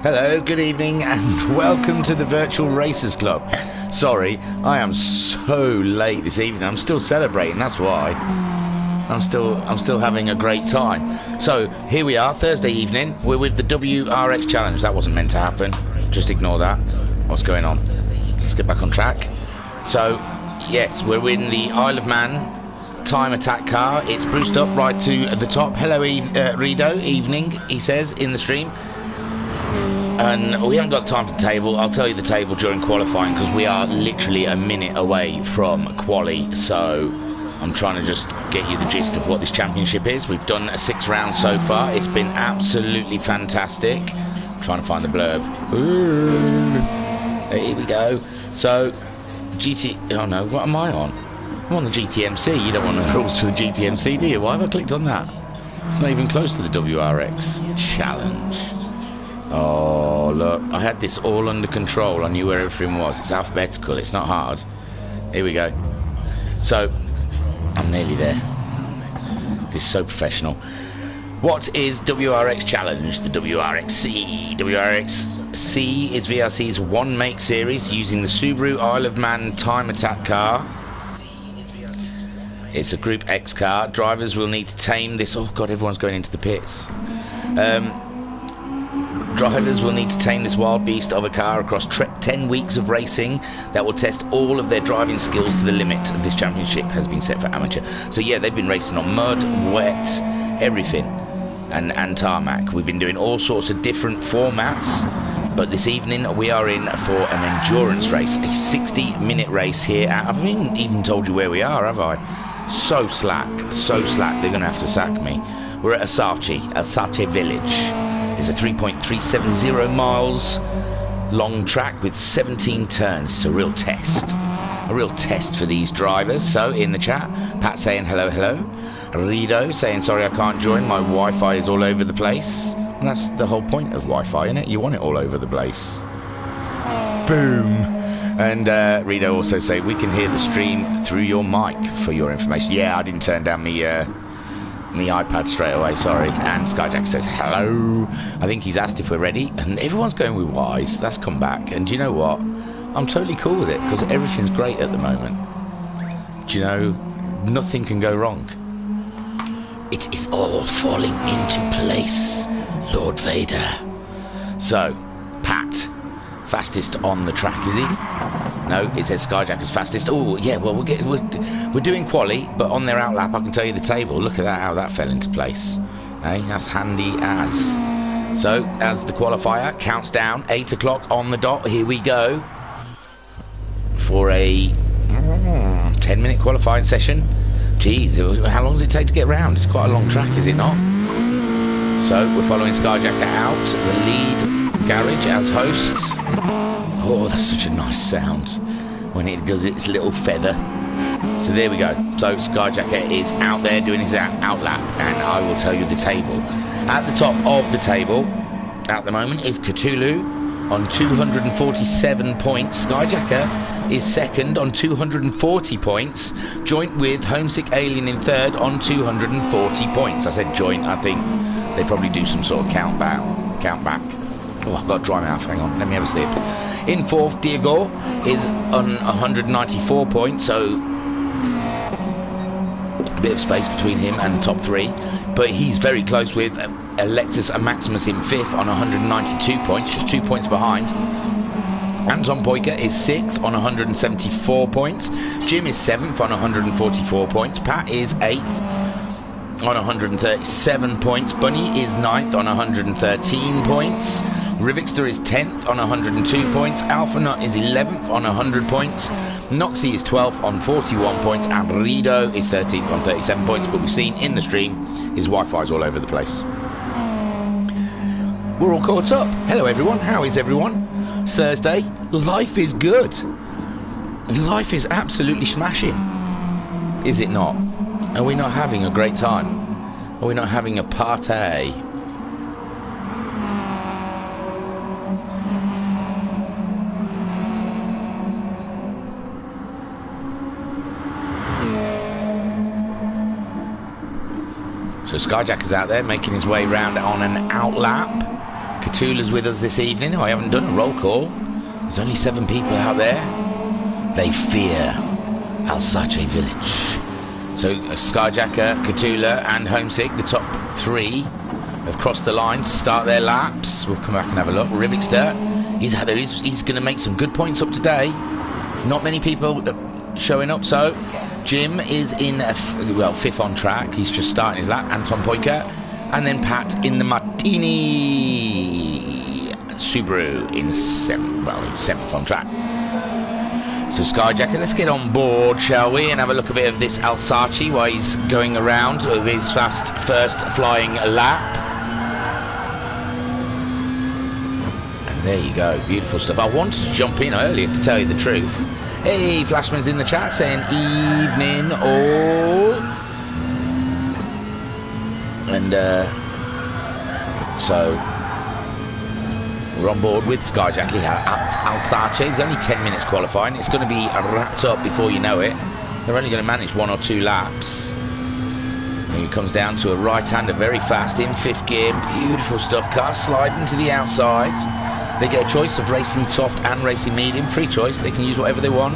Hello, good evening, and welcome to the Virtual Racers Club. Sorry, I am so late this evening. I'm still celebrating, that's why. I'm still having a great time. So, here we are, Thursday evening. We're with the Wrx Challenge. That wasn't meant to happen. Just ignore that. What's going on? Let's get back on track. So, yes, we're in the Isle of Man time attack car. It's spruced up right to the top. Hello, Rido. Evening, he says, in the stream. And we haven't got time for the table. I'll tell you the table during qualifying because we are literally a minute away from quali. So I'm trying to just get you the gist of what this championship is. We've done 6 rounds so far. It's been absolutely fantastic. I'm trying to find the blurb. Ooh. Here we go. So oh no, what am I on? I'm on the GTMC. You don't want the rules for the GTMC, do you? Why have I clicked on that? It's not even close to the Wrx Challenge. Oh, look, I had this all under control. I knew where everything was. It's alphabetical, it's not hard. Here we go. So, I'm nearly there. This is so professional. What is Wrx Challenge? The Wrxc Iii. Wrxc Iii is VRC's one-make series using the Subaru Isle of Man time attack car. It's a Group X car. Drivers will need to tame this. Oh, God, everyone's going into the pits. Drivers will need to tame this wild beast of a car across 10 weeks of racing that will test all of their driving skills to the limit. This championship has been set for amateur. So yeah, they've been racing on mud, wet, everything, and tarmac. We've been doing all sorts of different formats, but this evening we are in for an endurance race, a 60-minute race here. I haven't even told you where we are, have I? So slack, so slack. They're going to have to sack me. We're at Wrxc Village. It's a 3.370 miles long track with 17 turns. It's a real test for these drivers. So in the chat, Pat saying hello. Rido saying sorry I can't join, my Wi-Fi is all over the place. And that's the whole point of Wi-Fi, isn't it? You want it all over the place. Boom. And Rido also say we can hear the stream through your mic for your information. Yeah, I didn't turn down my iPad straight away, sorry. And Skyjack says hello. I think he's asked if we're ready, and everyone's going with Wise. That's come back, and do you know what? I'm totally cool with it because everything's great at the moment. Do you know, nothing can go wrong. It is all falling into place, Lord Vader. So, Pat, fastest on the track, is he? No, it says Skyjack is fastest. Oh, yeah, well, we're doing quali, but on their outlap, I can tell you the table. Look at that, how that fell into place. Hey, that's handy as. So, as the qualifier counts down, 8 o'clock on the dot, here we go. For a 10-minute qualifying session. Jeez, how long does it take to get round? It's quite a long track, is it not? So, we're following Skyjacker out, the lead garage as hosts. Oh, that's such a nice sound when it does its little feather. So there we go. So Skyjacker is out there doing his outlap, and I will tell you the table. At the top of the table at the moment is Cthulhu on 247 points. Skyjacker is second on 240 points, joint with Homesick Alien in third on 240 points. I said joint, I think they probably do some sort of count back. Oh, I've got a dry mouth, hang on, let me have a slip. In fourth, Diego is on 194 points, so a bit of space between him and the top 3. But he's very close with Alexis and Maximus in fifth on 192 points, just 2 points behind. Anton Poika is 6th on 174 points. Jim is 7th on 144 points. Pat is 8th on 137 points. Bunny is 9th on 113 points. Rivixter is 10th on 102 points. Alpha Nut is 11th on 100 points. Noxie is 12th on 41 points. And Rido is 13th on 37 points. But we've seen in the stream his Wi-Fi is all over the place. We're all caught up. Hello everyone, how is everyone? It's Thursday. Life is good. Life is absolutely smashing. Is it not? Are we not having a great time? Are we not having a party? So Skyjack is out there making his way round on an outlap. Cthulhu's with us this evening. I haven't done a roll call. There's only 7 people out there. They fear Wrxc Village. So Skyjacker, Cthulhu and Homesick, the top 3, have crossed the line to start their laps. We'll come back and have a look. Wrxc, he's going to make some good points up today. Not many people showing up, so Jim is in, 5th on track. He's just starting his lap. Anton Poika, and then Pat in the Martini. Subaru in 7th on track. So Skyjacker, let's get on board, shall we, and have a look a bit of this Wrxc while he's going around with his fast first flying lap. And there you go, beautiful stuff. I wanted to jump in earlier, to tell you the truth. Hey, Flashman's in the chat saying evening all. And so we're on board with Skyjacker at Wrxc. It's only 10 minutes qualifying. It's going to be wrapped up before you know it. They're only going to manage 1 or 2 laps. And it comes down to a right-hander, very fast in 5th gear. Beautiful stuff. Cars sliding to the outside. They get a choice of racing soft and racing medium. Free choice. They can use whatever they want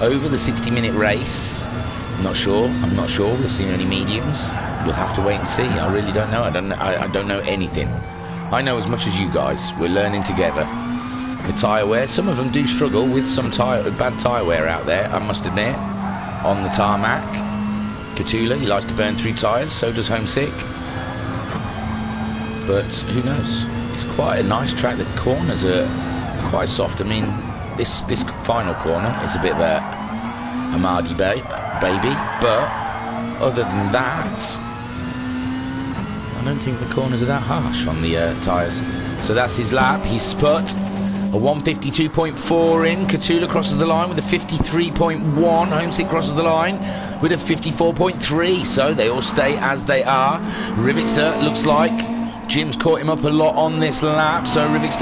over the 60-minute race. I'm not sure we'll see any mediums. We'll have to wait and see. I really don't know. I don't know anything. I know as much as you guys. We're learning together. The tyre wear, some of them do struggle with some bad tyre wear out there, I must admit. On the tarmac, Cthulhu, he likes to burn through tyres, so does Homesick. But who knows? It's quite a nice track. The corners are quite soft. I mean, this final corner is a bit of a Mardy baby, but other than that, I don't think the corners are that harsh on the tyres. So that's his lap. He's put a 152.4 in. Cthulhu crosses the line with a 53.1. Homesick crosses the line with a 54.3. So they all stay as they are. Wrxc looks like Jim's caught him up a lot on this lap. So Wrxc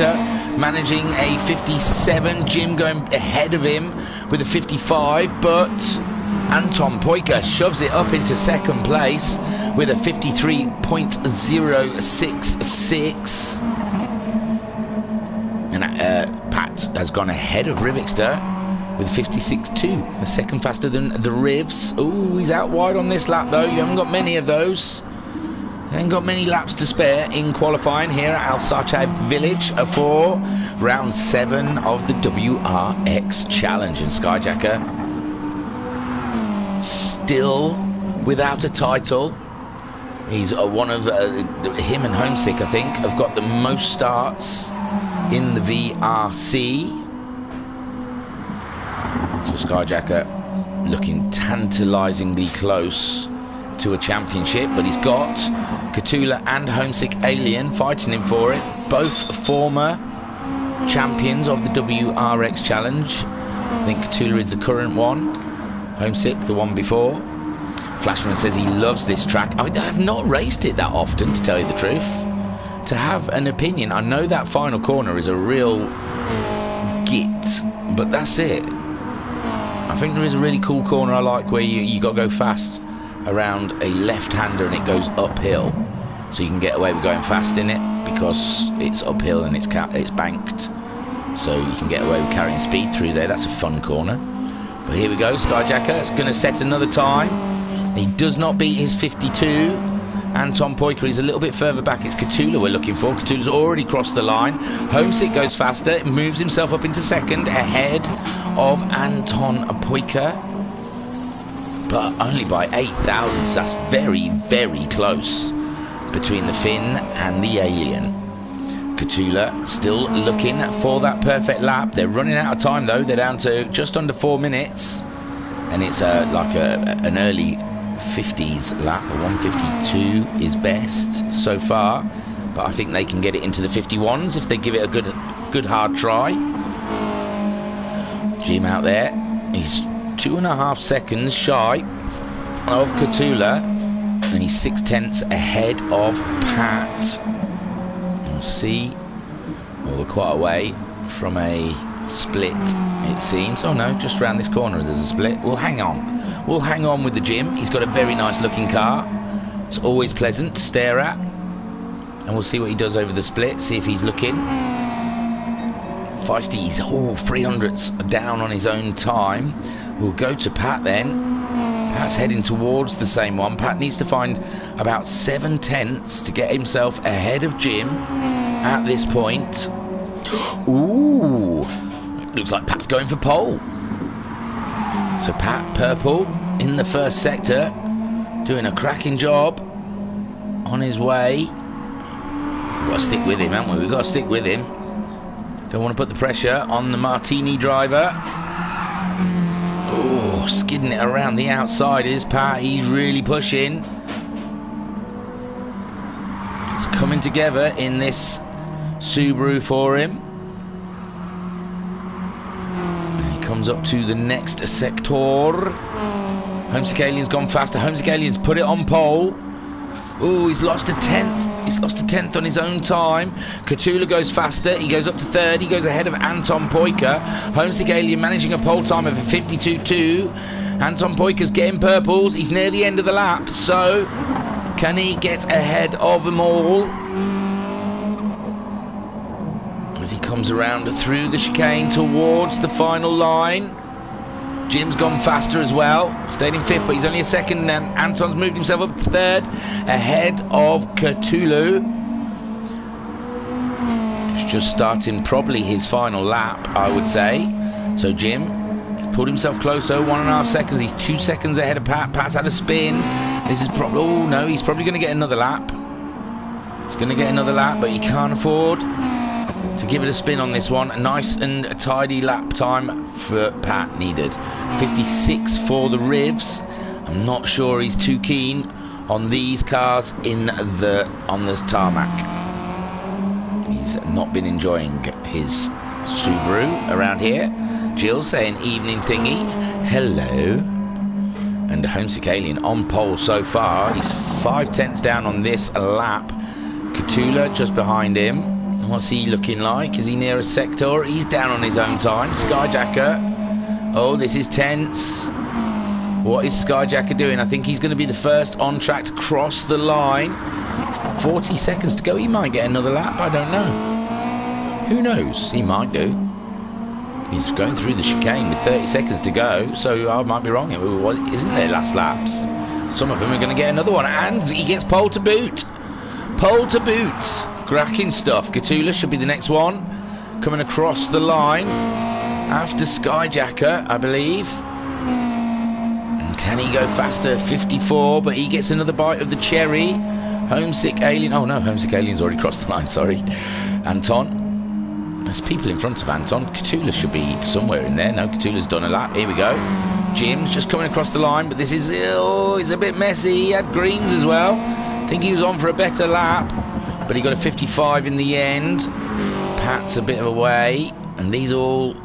managing a 57. Jim going ahead of him with a 55. But Anton Poika shoves it up into 2nd place with a 53.066. And Pat has gone ahead of Wrxc with 56.2, a 2nd faster than the Rivs. Ooh, he's out wide on this lap though. You haven't got many of those. You ain't got many laps to spare in qualifying here at Wrxc Village for round 7 of the Wrxc Challenge. And Skyjacker still without a title. He's one of him and Homesick, I think, have got the most starts in the VRC. So Skyjacker looking tantalisingly close to a championship, but he's got Cthulhu and Homesick Alien fighting him for it. Both former champions of the Wrxc Challenge. I think Cthulhu is the current one, Homesick the one before. Flashman says he loves this track. I have not raced it that often, to tell you the truth. To have an opinion, I know that final corner is a real git, but that's it. I think there is a really cool corner I like where you got to go fast around a left-hander and it goes uphill, so you can get away with going fast in it because it's uphill and it's banked, so you can get away with carrying speed through there. That's a fun corner. But here we go, Skyjacker is going to set another time. He does not beat his 52. Anton Poika is a little bit further back. It's Cthulhu we're looking for. Cthulhu's already crossed the line. Homesick goes faster, moves himself up into 2nd ahead of Anton Poika, but only by 8 thousandths. That's very, very close between the Finn and the Alien. Cthulhu still looking for that perfect lap. They're running out of time though. They're down to just under 4 minutes, and it's like an early 50s lap. A 152 is best so far, but I think they can get it into the 51s if they give it a good hard try. Jim out there, he's 2.5 seconds shy of Cthulhu, and he's 0.6 ahead of Pat. We'll see. Well, we're quite away from a split, it seems. Oh no, just round this corner there's a split. We'll hang on. We'll hang on with the Jim. He's got a very nice looking car. It's always pleasant to stare at. and we'll see what he does over the split, see if he's looking. Feisty, he's all 300s down on his own time. We'll go to Pat then. Pat's heading towards the same one. Pat needs to find about 7/10 to get himself ahead of Jim at this point. Ooh, looks like Pat's going for pole. So Pat, purple, in the first sector, doing a cracking job on his way. We've got to stick with him, haven't we? We've got to stick with him. Don't want to put the pressure on the Martini driver. Oh, skidding it around the outside is Pat. He's really pushing. It's coming together in this Subaru for him. He comes up to the next sector. Homesick Alien's gone faster. Homesick Alien's put it on pole. Oh, he's lost a 10th. He's lost a 10th on his own time. Katula goes faster. He goes up to third. He goes ahead of Anton Poika. Homesick Alien managing a pole time of a 52.2. Anton Poika's getting purples. He's near the end of the lap. So, can he get ahead of them all? As he comes around through the chicane towards the final line. Jim's gone faster as well, stayed in 5th, but he's only a 2nd, and Anton's moved himself up to 3rd, ahead of Cthulhu. He's just starting probably his final lap, I would say. So Jim pulled himself closer, 1.5 seconds, he's 2 seconds ahead of Pat. Pat's had a spin. This is probably, oh no, he's probably going to get another lap. He's going to get another lap, but he can't afford to give it a spin on this one. A nice and tidy lap time for Pat needed. 56 for the Rivs. I'm not sure he's too keen on these cars on the tarmac. He's not been enjoying his Subaru around here. Jill saying evening thingy. Hello. And the Homesick Alien on pole so far. He's 5/10 down on this lap. Cthulhu just behind him. What's he looking like? Is he near a sector? He's down on his own time. Skyjacker. Oh, this is tense. What is Skyjacker doing? I think he's going to be the first on track to cross the line. 40 seconds to go. He might get another lap. I don't know. Who knows? He might do. He's going through the chicane with 30 seconds to go. So I might be wrong. Isn't there last laps? Some of them are going to get another one. And he gets pole to boot. Pole to boot. Cracking stuff. Cthulhu should be the next one. Coming across the line after Skyjacker, I believe. And can he go faster? 54, but he gets another bite of the cherry. Homesick Alien. Oh no, Homesick Alien's already crossed the line, sorry. Anton. There's people in front of Anton. Cthulhu should be somewhere in there. No, Cthulhu's done a lap. Here we go. Jim's just coming across the line, but this is, oh, it's a bit messy. He had greens as well. I think he was on for a better lap, but he got a 55 in the end. Pat's a bit of a way, and these all,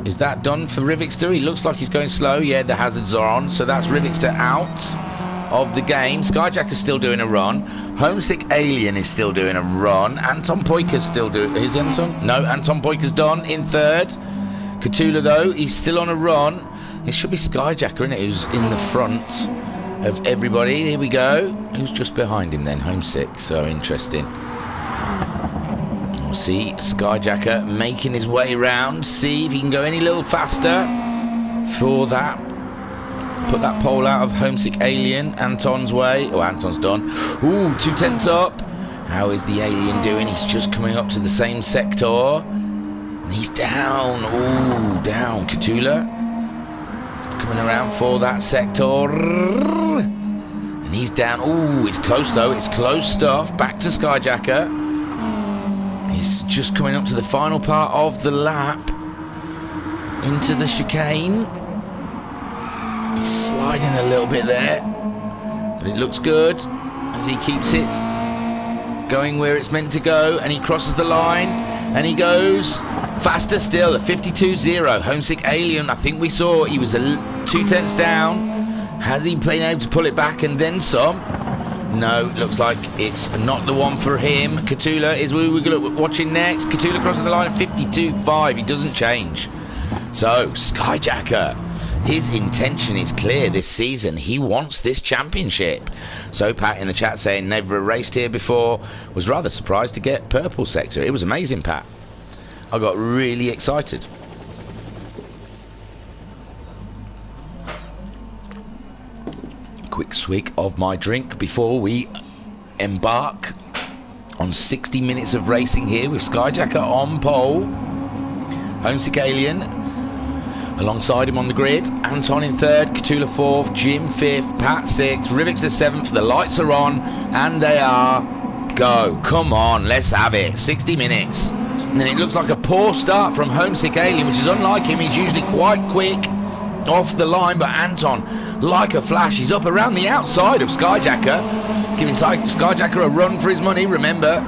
is that done for Wrxc Iii? He looks like he's going slow. Yeah, the hazards are on, so that's Wrxc Iii out of the game. Skyjack is still doing a run. Homesick Alien is still doing a run. Anton Poika's still doing, is Anton? No, Anton Poika's done in 3rd. Cthulhu though, he's still on a run. It should be Skyjacker, isn't it, who's in the front of everybody. Here we go. Who's just behind him then? Homesick. So interesting. We'll see Skyjacker making his way round. See if he can go any little faster for that. Put that pole out of Homesick Alien. Anton's way. Oh, Anton's done. Ooh, 2/10 up. How is the Alien doing? He's just coming up to the same sector. And he's down. Ooh, down. Cthulhu coming around for that sector. And he's down. Ooh, it's close though. It's close stuff. Back to Skyjacker. He's just coming up to the final part of the lap. Into the chicane. He's sliding a little bit there. But it looks good as he keeps it going where it's meant to go. And he crosses the line. And he goes faster still, a 52.0. Homesick Alien, I think we saw he was 2/10 down. Has he been able to pull it back and then some? No, looks like it's not the one for him. Cthulhu is who we're watching next. Cthulhu crossing the line at 52.5. He doesn't change. So, Skyjacker His intention is clear this season. He wants this championship. So Pat in the chat saying never raced here before. Was rather surprised to get purple sector. It was amazing, Pat. I got really excited. Quick swig of my drink before we embark on 60 minutes of racing here with Skyjacker on pole. Homesick Alien alongside him on the grid. Anton in third, Catula fourth, Jim fifth, Pat sixth, Wrxc the seventh. The lights are on, and they are go. Come on, let's have it. 60 minutes. And then it looks like a poor start from Homesick Alien, which is unlike him. He's usually quite quick off the line, but Anton, like a flash, he's up around the outside of Skyjacker, giving Skyjacker a run for his money. Remember,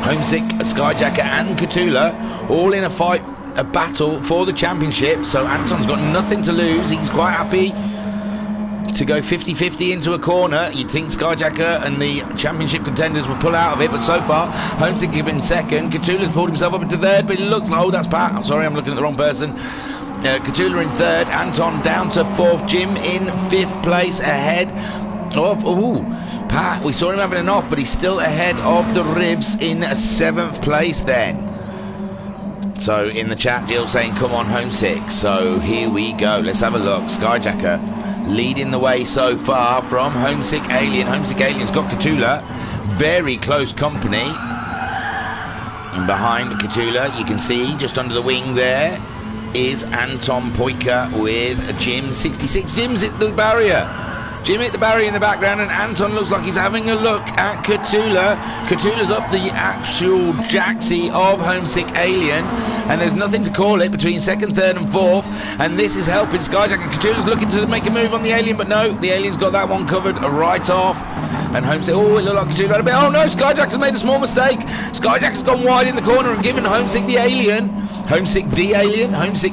Homesick, Skyjacker and Catula all in a fight, a battle for the championship, so Anton's got nothing to lose. He's quite happy to go 50-50 into a corner. You'd think Skyjacker and the championship contenders will pull out of it, but so far Homesick given second. Catula's pulled himself up into third, but it looks like, oh, that's Pat, I'm sorry, I'm looking at the wrong person. Catula in third, Anton down to fourth, Jim in fifth place ahead of Pat. We saw him having an off, but he's still ahead of the Ribs in seventh place then. So in the chat, Jill saying come on Homesick. So here we go, let's have a look. Skyjacker leading the way so far from Homesick Alien. Homesick Alien's got Catula, very close company, and behind Catula you can see just under the wing there is Anton Poika with Jim 66. Jim's hit the barrier. Jim hit the barrier in the background, and Anton looks like he's having a look at Catula. Catula's up the actual jacksie of Homesick Alien, and there's nothing to call it between second, third and fourth, and this is helping Skyjacker. Catula's looking to make a move on the Alien, but no, the Alien's got that one covered right off. And Homesick, oh, it looked like Catula had a bit. Oh no, Skyjacker's made a small mistake. Skyjacker's gone wide in the corner and given Homesick the Alien, Homesick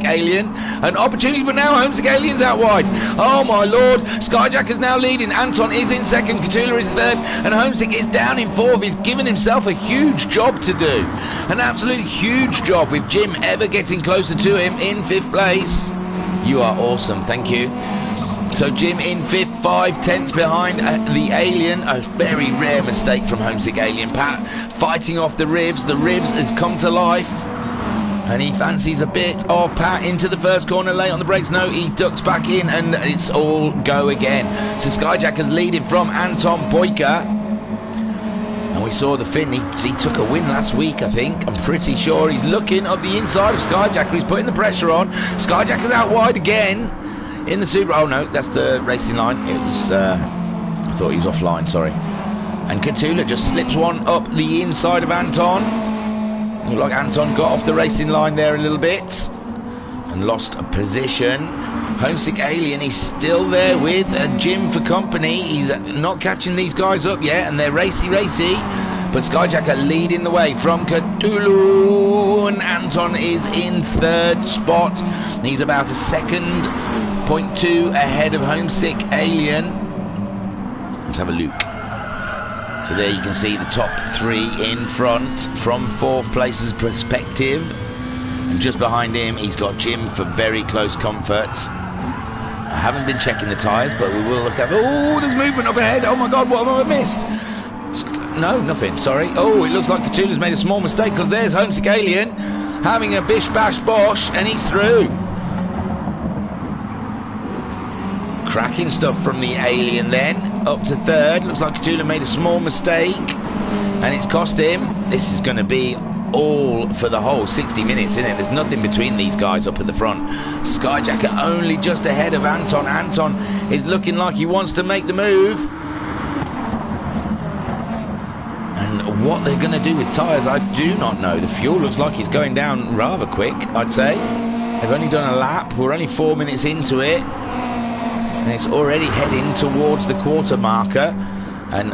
Alien, an opportunity, but now Homesick Alien's out wide. Oh my lord, Skyjacker's now leading. Anton is in second, Catula is third, and Homesick is down in fourth. He's given himself a huge job to do, an absolute huge job, with Jim ever getting closer to him in fifth place. You are awesome, thank you. So Jim in fifth, 5/10 behind the Alien. A very rare mistake from Homesick Alien. Pat fighting off the Ribs. The Ribs has come to life, and he fancies a bit of Pat into the first corner, late on the brakes. No, he ducks back in, and it's all go again. So Skyjacker's leading from Anton Poika, and we saw the Finn. He took a win last week, I think. I'm pretty sure. He's looking up the inside of Skyjacker. He's putting the pressure on. Skyjacker's out wide again in the Super. Oh no, that's the racing line. It was I thought he was offline, sorry. And Catula just slips one up the inside of Anton. Looked like Anton got off the racing line there a little bit and lost a position. Homesick Alien, he's still there with Jim for company. He's not catching these guys up yet, and they're racy, but Skyjacker leading the way from Cthulhu, and Anton is in third spot. He's about a second, 0.2 ahead of Homesick Alien. Let's have a look. So there you can see the top three in front from fourth place's perspective, and just behind him he's got Jim for very close comfort. I haven't been checking the tyres, but we will look at. Oh, there's movement up ahead. Oh my god, what have I missed? No, nothing, sorry. Oh, it looks like Catula's made a small mistake, because there's Homesick Alien having a bish bash bosh, and he's through. Cracking stuff from the Alien then, up to third. Looks like Catula made a small mistake, and it's cost him. This is going to be all for the whole 60 minutes, isn't it? There's nothing between these guys up at the front. Skyjacker only just ahead of Anton. Anton is looking like he wants to make the move. And what they're going to do with tyres, I do not know. The fuel looks like it's going down rather quick, I'd say. They've only done a lap. We're only 4 minutes into it, and it's already heading towards the quarter marker. And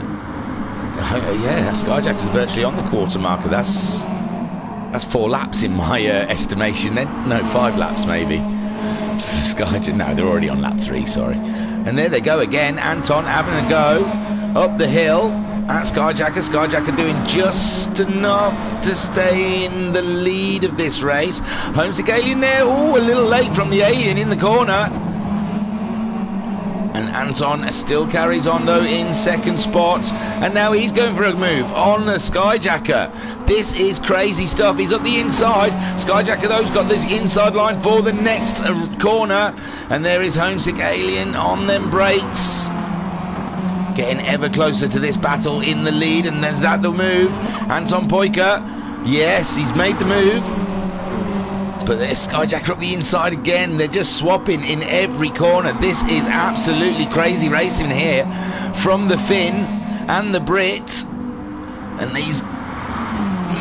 yeah, Skyjacker's virtually on the quarter marker. That's 4 laps in my estimation then. No, 5 laps maybe. Skyjacker, no, they're already on lap 3, sorry. And there they go again. Anton having a go up the hill at Skyjacker. Skyjacker doing just enough to stay in the lead of this race. Homesick Alien there. Oh, a little late from the Alien in the corner. Anton still carries on though in second spot, and now he's going for a move on the Skyjacker. This is crazy stuff. He's up the inside. Skyjacker though's got this inside line for the next corner, and there is Homesick Alien on them brakes, getting ever closer to this battle in the lead. And there's that the move. Anton Poika, yes, he's made the move. But there's Skyjacker up the inside again. They're just swapping in every corner. This is absolutely crazy racing here from the Finn and the Brit. And he's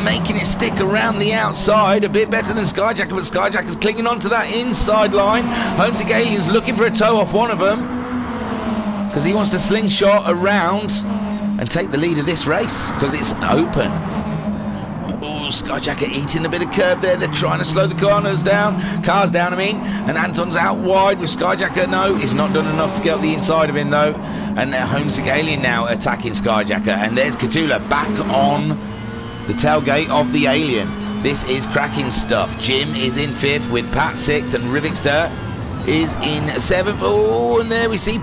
making it stick around the outside a bit better than Skyjacker, but Skyjacker's clinging on to that inside line. Homesick Alien's looking for a toe off one of them because he wants to slingshot around and take the lead of this race because it's open. Skyjacker eating a bit of curb there. They're trying to slow the cars down, and Anton's out wide with Skyjacker. No, he's not done enough to get up the inside of him though. And Homesick Alien now attacking Skyjacker, and there's Cthulhu back on the tailgate of the Alien. This is cracking stuff. Jim is in 5th with Pat 6th, and Wrxc is in 7th. Oh, and there we see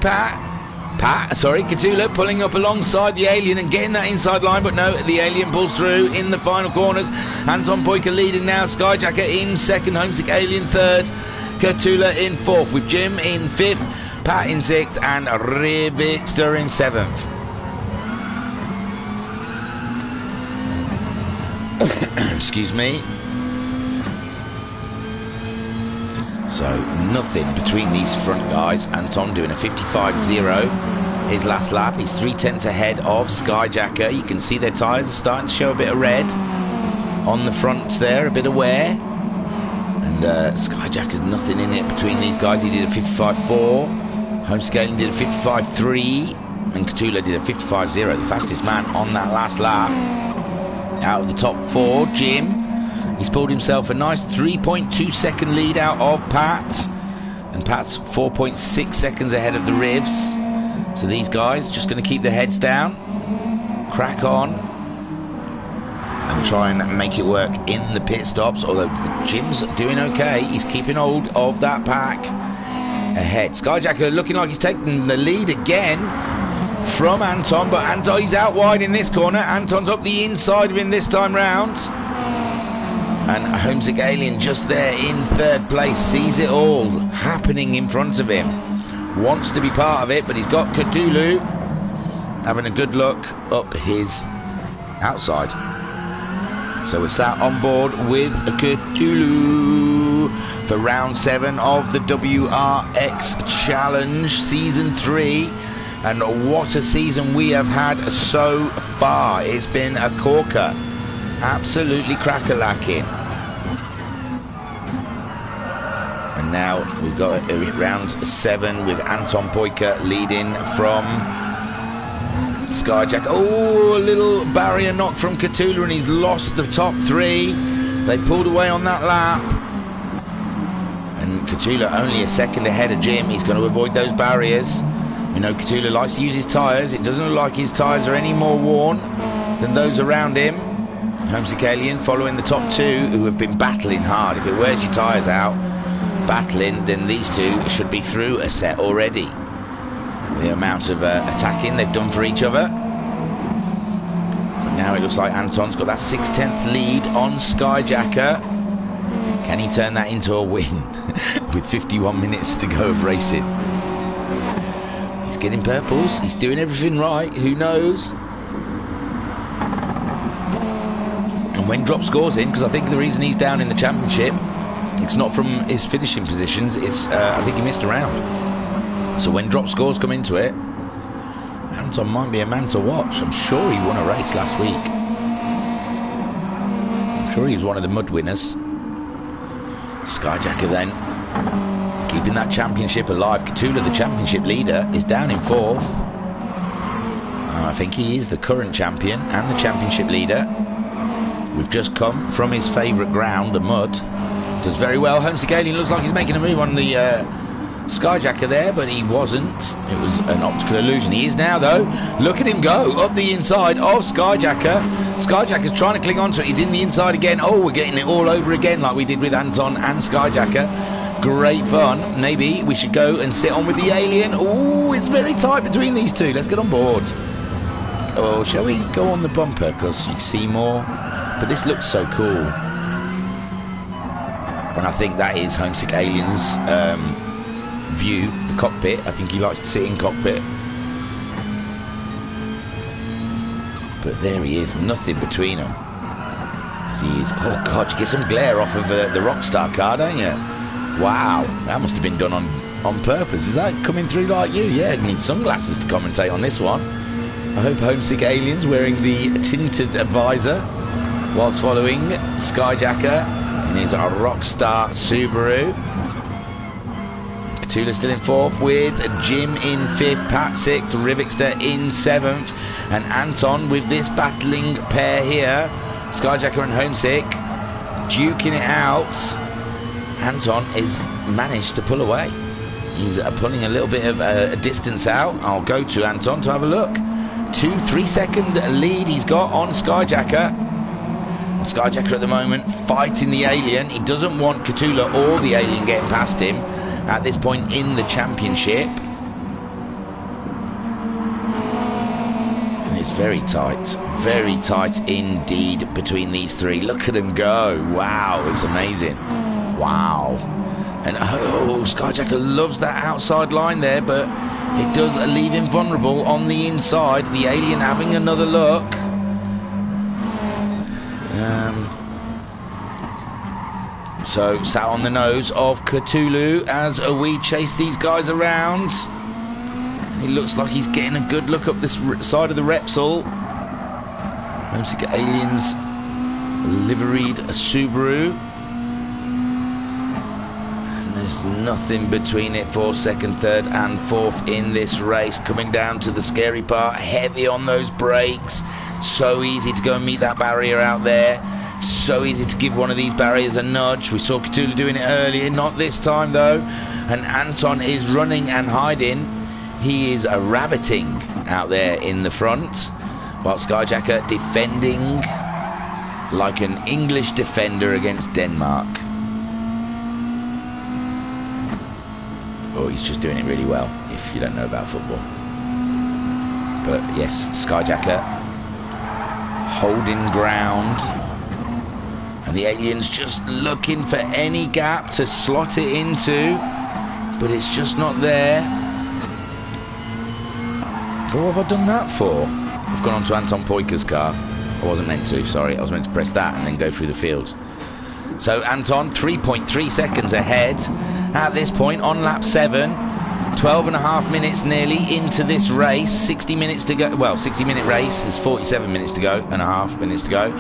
Cthulhu pulling up alongside the Alien and getting that inside line, but no, the Alien pulls through in the final corners. Anton Poika leading now, Skyjacker in 2nd, Homesick Alien 3rd, Cthulhu in 4th, with Jim in 5th, Pat in 6th, and Wrxc in 7th. Excuse me. So nothing between these front guys. Anton doing a 55.0 his last lap. He's 3/10 ahead of Skyjacker. You can see their tyres are starting to show a bit of red on the front there, a bit of wear. And Skyjacker's nothing in it between these guys. He did a 55.4. Homesick Alien did a 55.3. And Cthulhu did a 55.0. The fastest man on that last lap. Out of the top 4, Jim. He's pulled himself a nice 3.2 second lead out of Pat, and Pat's 4.6 seconds ahead of the Rivs. So these guys just going to keep their heads down, crack on, and try and make it work in the pit stops. Although Jim's doing okay, he's keeping hold of that pack ahead. Skyjacker looking like he's taking the lead again from Anton, but Anton, he's out wide in this corner. Anton's up the inside of him this time round. And Homesick Alien just there in 3rd place, sees it all happening in front of him. Wants to be part of it, but he's got Cthulhu having a good look up his outside. So we're sat on board with Cthulhu for round 7 of the Wrx Challenge Season 3. And what a season we have had so far. It's been a corker. Absolutely cracker-lacking. And now we've got round 7 with Anton Poika leading from Skyjacker. Oh, a little barrier knock from Cthulhu, and he's lost the top 3. They pulled away on that lap. And Cthulhu only a second ahead of Jim. He's going to avoid those barriers. You know, Cthulhu likes to use his tyres. It doesn't look like his tyres are any more worn than those around him. Homesick Alien following the top 2, who have been battling hard. If it wears your tyres out, battling, then these two should be through a set already. The amount of attacking they've done for each other. But now it looks like Anton's got that 6/10 lead on Skyjacker. Can he turn that into a win with 51 minutes to go of racing? He's getting purples. He's doing everything right. Who knows? And when Drop scores in, because I think the reason he's down in the championship, it's not from his finishing positions, it's I think he missed a round. So when Drop scores come into it, Anton might be a man to watch. I'm sure he won a race last week. I'm sure he was one of the mud winners. Skyjacker then keeping that championship alive. Cthulhu, the championship leader, is down in 4th. I think he is the current champion and the championship leader. We've just come from his favourite ground, the mud. Does very well. Homesick Alien looks like he's making a move on the Skyjacker there, but he wasn't. It was an optical illusion. He is now, though. Look at him go up the inside of Skyjacker. Skyjacker's trying to cling on to it. He's in the inside again. Oh, we're getting it all over again like we did with Anton and Skyjacker. Great fun. Maybe we should go and sit on with the alien. Oh, it's very tight between these two. Let's get on board. Oh, shall we go on the bumper because you can see more? But this looks so cool. And I think that is Homesick Alien's view, the cockpit. I think he likes to sit in cockpit. But there he is, nothing between them. Oh God, you get some glare off of the Rockstar car, don't you? Wow, that must have been done on purpose. Is that coming through like you? Yeah, you need sunglasses to commentate on this one. I hope Homesick Alien's wearing the tinted visor whilst following Skyjacker in his Rockstar Subaru. Cthulhu still in 4th with Jim in 5th, Pat 6th, Wrxc in 7th, and Anton with this battling pair here, Skyjacker and Homesick, duking it out. Anton has managed to pull away. He's pulling a little bit of a distance out. I'll go to Anton to have a look. 2-3 second lead he's got on Skyjacker. And Skyjacker at the moment fighting the alien. He doesn't want Cthulhu or the alien getting past him at this point in the championship. And it's very tight indeed between these three. Look at them go. Wow, it's amazing. Wow. And oh, Skyjacker loves that outside line there, but it does leave him vulnerable on the inside. The alien having another look. So sat on the nose of Cthulhu as we chase these guys around. He looks like he's getting a good look up this side of the Wrxc. Homesick Aliens liveried a Subaru. There's nothing between it for 2nd, 3rd and 4th in this race. Coming down to the scary part, heavy on those brakes. So easy to go and meet that barrier out there. So easy to give one of these barriers a nudge. We saw Cthulhu doing it earlier, not this time though. And Anton is running and hiding. He is rabbiting out there in the front, while Skyjacker defending like an English defender against Denmark. Oh, he's just doing it really well, if you don't know about football. But yes, Skyjacker holding ground. And the alien's just looking for any gap to slot it into. But it's just not there. What have I done that for? I've gone on to Anton Poika's car. I wasn't meant to, sorry. I was meant to press that and then go through the field. So Anton 3.3 seconds ahead at this point on lap 7. 12.5 minutes nearly into this race. 60 minutes to go. Well, 60-minute race. There's 47 minutes to go and a half minutes to go.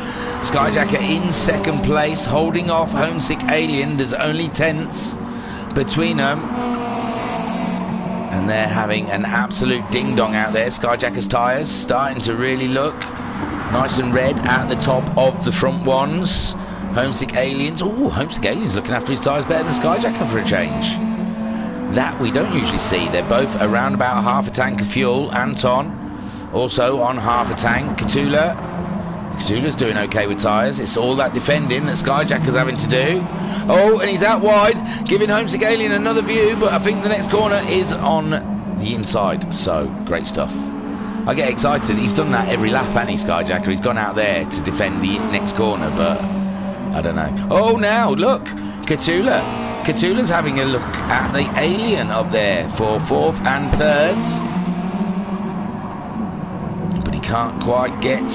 Skyjacker in 2nd place, holding off Homesick Alien. There's only tenths between them. And they're having an absolute ding-dong out there. Skyjacker's tyres starting to really look nice and red at the top of the front ones. Homesick Aliens. Oh, Homesick Aliens looking after his tyres better than Skyjacker for a change. That we don't usually see. They're both around about half a tank of fuel. Anton also on half a tank. Cthulhu's doing okay with tyres. It's all that defending that Skyjacker's having to do. Oh, and he's out wide, giving Homesick Alien another view, but I think the next corner is on the inside. So, great stuff. I get excited. He's done that every lap, hasn't he, Skyjacker? He's gone out there to defend the next corner, but I don't know. Oh, now, look, Cthulhu. Cthulhu's having a look at the alien up there for 4th and 3rds. But he can't quite get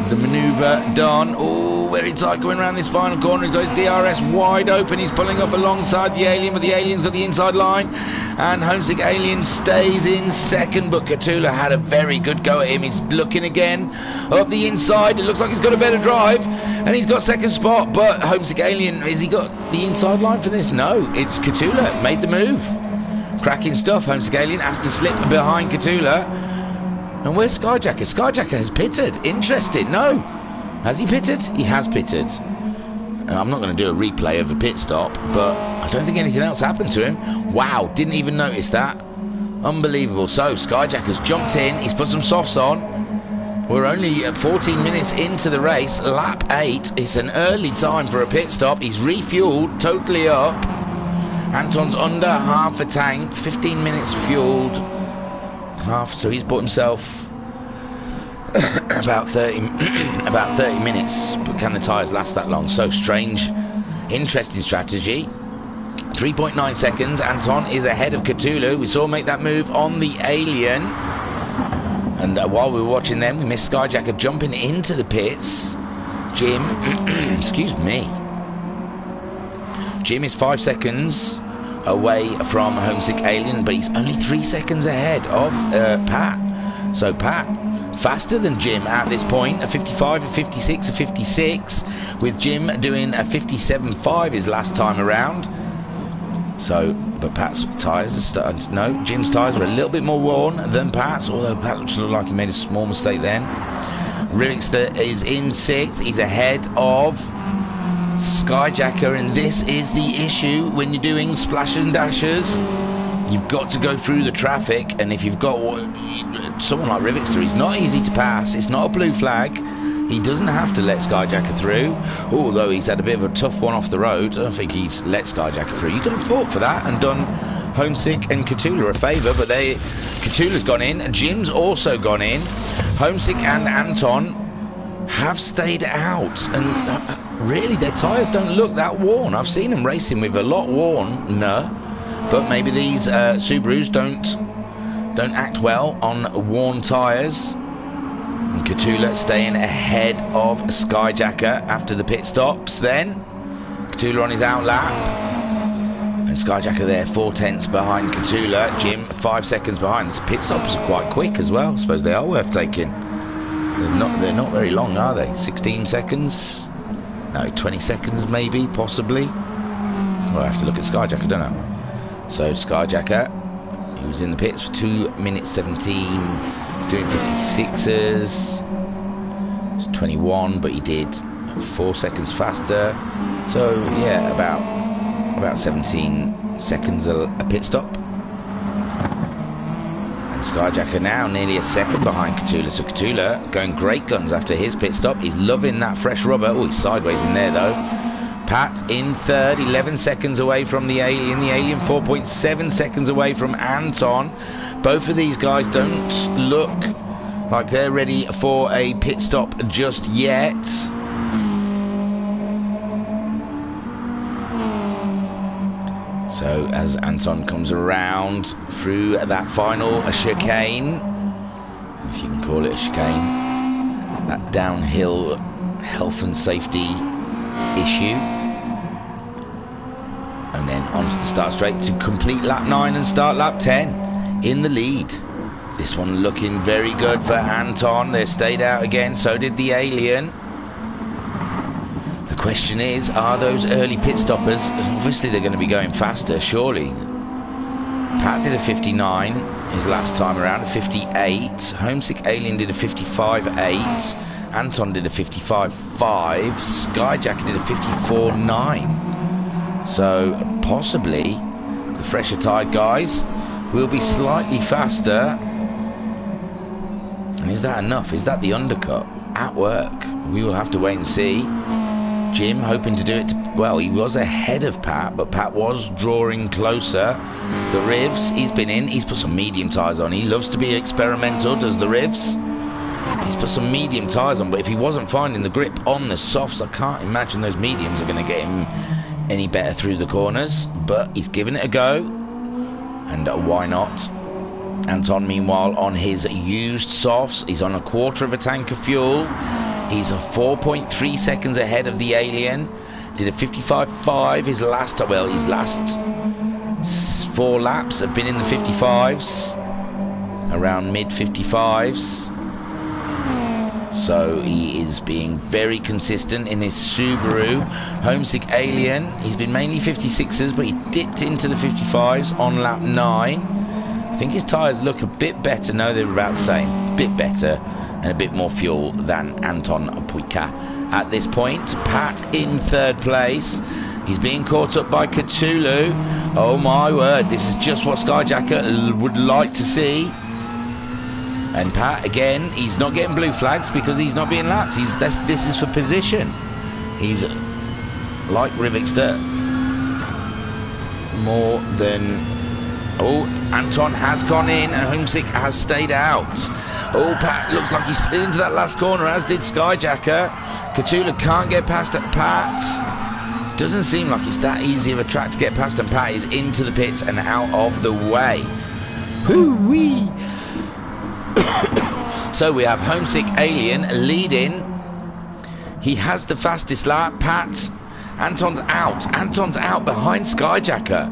the manoeuvre done. Oh, very tight going around this final corner. He's got his DRS wide open. He's pulling up alongside the alien, but the alien's got the inside line. And Homesick Alien stays in 2nd, but Cthulhu had a very good go at him. He's looking again up the inside. It looks like he's got a better drive, and he's got 2nd spot. But Homesick Alien, has he got the inside line for this? No, it's Cthulhu made the move. Cracking stuff. Homesick Alien has to slip behind Cthulhu. And where's Skyjacker? Skyjacker has pitted. Interesting. No. Has he pitted? He has pitted. I'm not going to do a replay of the pit stop, but I don't think anything else happened to him. Wow, didn't even notice that. Unbelievable. So, Skyjacker's jumped in. He's put some softs on. We're only 14 minutes into the race. Lap 8. It's an early time for a pit stop. He's refueled, totally up. Anton's under half a tank, 15 minutes fueled, half, so he's bought himself about 30 minutes. But can the tyres last that long? So strange, interesting strategy. 3.9 seconds. Anton is ahead of Cthulhu. We saw him make that move on the Alien, and while we were watching them, we missed Skyjacker jumping into the pits. Jim, excuse me. Jim is 5 seconds away from Homesick Alien, but he's only 3 seconds ahead of Pat. So Pat, faster than Jim at this point, a 55, a 56, a 56, with Jim doing a 57.5 his last time around. So, but Pat's tyres are starting, no, Jim's tyres are a little bit more worn than Pat's, although Pat looks like he made a small mistake then. Wrxc is in 6th, he's ahead of Skyjacker, and this is the issue when you're doing splashes and dashes. You've got to go through the traffic, and if you've got someone like Wrxc, he's not easy to pass. It's not a blue flag. He doesn't have to let Skyjacker through, although he's had a bit of a tough one off the road. I don't think he's let Skyjacker through. You could have fought for that and done Homesick and Cthulhu a favour, but Cthulhu's gone in. Jim's also gone in. Homesick and Anton have stayed out, and really their tyres don't look that worn. I've seen them racing with a lot worn, but maybe these Subarus don't act well on worn tyres. And Cthulhu staying ahead of Skyjacker after the pit stops. Then Cthulhu on his out lap, and Skyjacker there 4 tenths behind Cthulhu. Jim 5 seconds behind. These pit stops are quite quick as well. I suppose they are worth taking. They're not very long, are they? 16 seconds? No, 20 seconds maybe, possibly. Well, I have to look at Skyjacker, don't I? So Skyjacker, he was in the pits for 2 minutes 17, he's doing 56s. It's 21, but he did 4 seconds faster. So yeah, about 17 seconds a pit stop. Skyjacker now nearly a second behind Cthulhu. So Cthulhu going great guns after his pit stop. He's loving that fresh rubber. Oh, he's sideways in there though. Pat in 3rd, 11 seconds away from the Alien. The Alien 4.7 seconds away from Anton. Both of these guys don't look like they're ready for a pit stop just yet. So as Anton comes around through that final chicane, if you can call it a chicane, that downhill health and safety issue, and then onto the start straight to complete lap 9 and start lap 10 in the lead. This one looking very good for Anton. They stayed out again, so did the Alien. The question is, are those early pit stoppers, obviously they're going to be going faster, surely. Pat did a 59 his last time around, a 58. Homesick Alien did a 55.8. Anton did a 55.5. Skyjacker did a 54.9. So possibly the fresher tired guys will be slightly faster. And is that enough? Is that the undercut at work? We will have to wait and see. Jim hoping to do it well, he was ahead of Pat, but Pat was drawing closer. The Rivs, he's been in, he's put some medium tyres on. He loves to be experimental, does the Rivs. He's put some medium tyres on, but if he wasn't finding the grip on the softs, I can't imagine those mediums are going to get him any better through the corners. But he's giving it a go, and why not? Anton meanwhile on his used softs, he's on a quarter of a tank of fuel. He's a 4.3 seconds ahead of the Alien. Did a 55.5 his last 4 laps have been in the 55s, around mid 55s. So he is being very consistent in his Subaru. Homesick Alien, he's been mainly 56s, but he dipped into the 55s on lap 9. I think his tyres look a bit better. No, they're about the same. A bit better and a bit more fuel than Anton Puika. At this point, Pat in 3rd place. He's being caught up by Cthulhu. Oh my word, this is just what Skyjacker would like to see. And Pat, again, he's not getting blue flags because he's not being lapped. This is for position. He's like Wrxc more than... Oh, Anton has gone in and Wrxc has stayed out. Oh, Pat looks like he slid into that last corner, as did Skyjacker. Catula can't get past at Pat. Doesn't seem like it's that easy of a track to get past, and Pat is into the pits and out of the way. Hoo-wee! So we have Wrxc Alien leading. He has the fastest lap. Pat, Anton's out behind Skyjacker.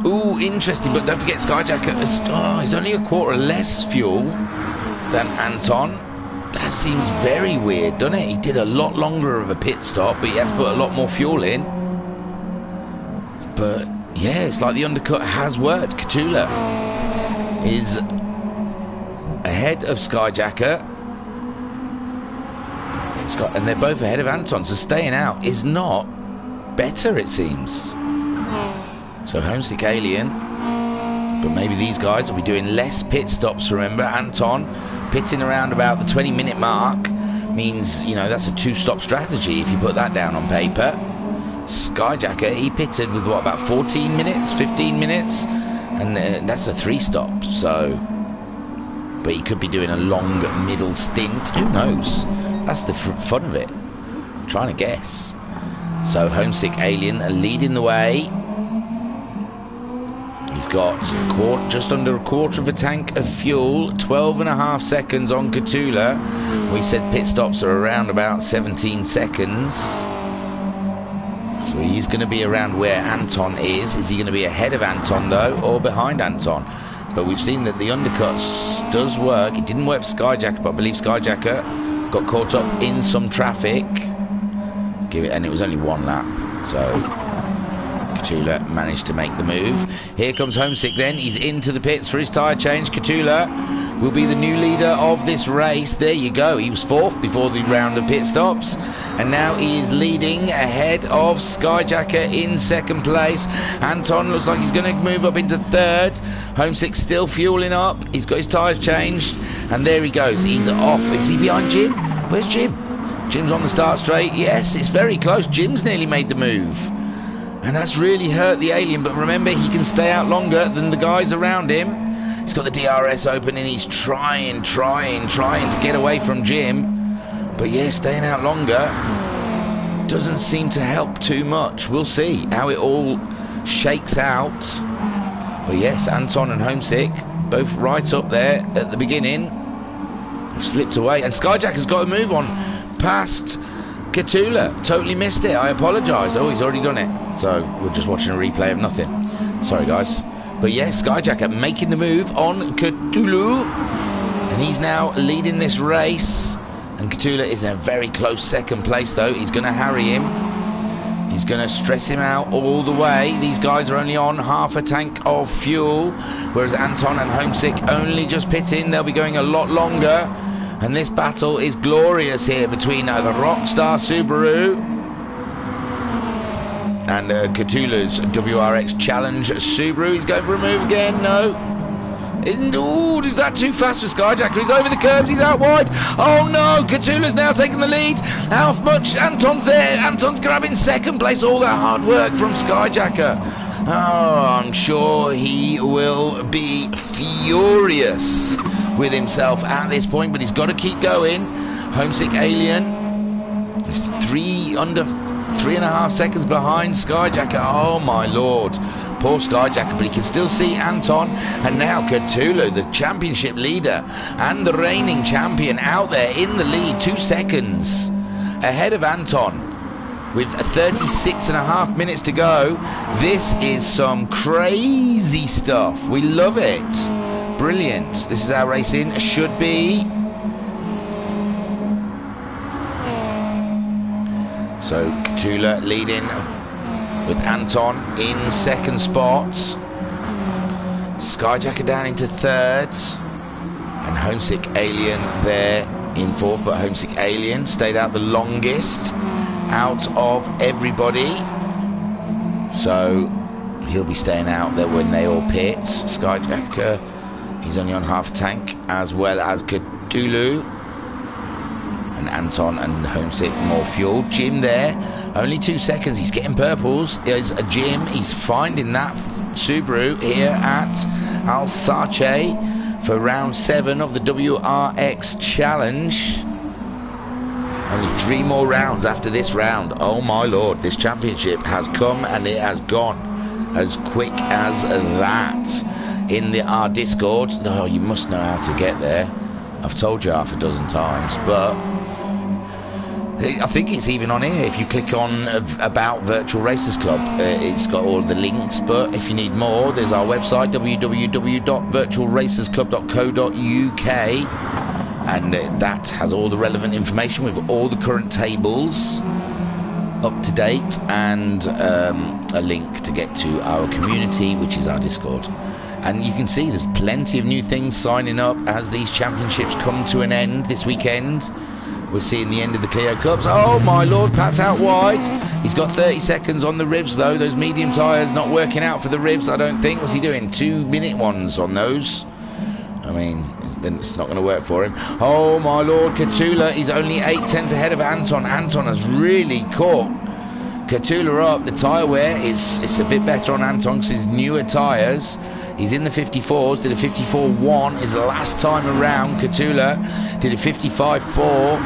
Ooh, interesting, but don't forget Skyjacker, he's only a quarter less fuel than Anton. That seems very weird, doesn't it? He did a lot longer of a pit stop, but he had to put a lot more fuel in. But yeah, it's like the undercut has worked. Catula is ahead of Skyjacker. And they're both ahead of Anton, so staying out is not better, it seems. So Wrxc Alien, but maybe these guys will be doing less pit stops. Remember, Anton pitting around about the 20-minute mark means, you know, that's a 2-stop strategy if you put that down on paper. Skyjacker, he pitted with what, about 14 minutes, 15 minutes, and that's a 3-stop. So, but he could be doing a long middle stint. Who knows? That's the fun of it. I'm trying to guess. So Wrxc Alien leading the way. He's got just under a quarter of a tank of fuel, 12.5 seconds on Catula. We said pit stops are around about 17 seconds. So he's going to be around where Anton is. Is he going to be ahead of Anton though, or behind Anton? But we've seen that the undercuts does work. It didn't work for Skyjacker, but I believe Skyjacker got caught up in some traffic. And it was only 1 lap. So Catula managed to make the move. Here comes Wrxc then. He's into the pits for his tyre change. Catula will be the new leader of this race. There you go. He was 4th before the round of pit stops. And now he is leading ahead of Skyjacker in 2nd place. Anton looks like he's going to move up into 3rd. Wrxc still fueling up. He's got his tyres changed. And there he goes. He's off. Is he behind Jim? Where's Jim? Jim's on the start straight. Yes, it's very close. Jim's nearly made the move. And that's really hurt the Alien, but remember, he can stay out longer than the guys around him. He's got the DRS open and he's trying to get away from Jim. But yeah, staying out longer doesn't seem to help too much. We'll see how it all shakes out. But yes, Anton and Wrxc, both right up there at the beginning, have slipped away. And Skyjacker's got to move on past Catula. Totally missed it. I apologise. Oh, he's already done it. So we're just watching a replay of nothing. Sorry, guys. But yes, Skyjacker making the move on Catula. And he's now leading this race. And Catula is in a very close 2nd place, though. He's going to harry him. He's going to stress him out all the way. These guys are only on half a tank of fuel. Whereas Anton and Wrxc only just pit in. They'll be going a lot longer. And this battle is glorious here between the Wrxc Subaru and Catula's Wrx Challenge Subaru. He's going for a move again. No. Ooh, is that too fast for Skyjacker? He's over the curbs. He's out wide. Oh no, Catula's now taking the lead. How much? Anton's there. Anton's grabbing 2nd place. All that hard work from Skyjacker. Oh, I'm sure he will be furious with himself at this point, but he's got to keep going. Wrxc Alien is under 3.5 seconds behind Skyjacker. Oh my lord, poor Skyjacker, but he can still see Anton. And now Catula, the championship leader and the reigning champion, out there in the lead, 2 seconds ahead of Anton with 36.5 minutes to go. This is some crazy stuff. We love it. Brilliant. This is how racing should be. So Catula leading with Anton in 2nd spot. Skyjacker down into 3rd. And Wrxc Alien there in 4th. But Wrxc Alien stayed out the longest out of everybody. So he'll be staying out there when they all pit. Skyjacker, he's only on half a tank, as well as Catula. And Anton and Wrxc more fuel. Jim there Only 2 seconds. He's getting purples. There's a Jim. He's finding that Subaru here at Wrxc for round 7 of the Wrx Challenge. Only 3 more rounds after this round. Oh my lord, this championship has come and it has gone as quick as that. In our Discord, oh, you must know how to get there. I've told you half a dozen times, but I think it's even on here. If you click on About Virtual Racers Club, it's got all the links. But if you need more, there's our website, www.virtualracersclub.co.uk, and that has all the relevant information with all the current tables up to date, and a link to get to our community, which is our Discord. And you can see there's plenty of new things signing up as these championships come to an end this weekend. We're seeing the end of the Clio Cups. Oh my lord, Pat's out wide. He's got 30 seconds on the rivs though. Those medium tyres not working out for the rivs, I don't think. What's he doing? 2-minute ones on those. I mean, then it's not going to work for him. Oh my lord, Catula, he's only 8/10 ahead of Anton. Anton has really caught Catula up. The tyre wear it's a bit better on Anton because his newer tyres. He's in the 54s, did a 54.1 his last time around. Catula did a 55.4.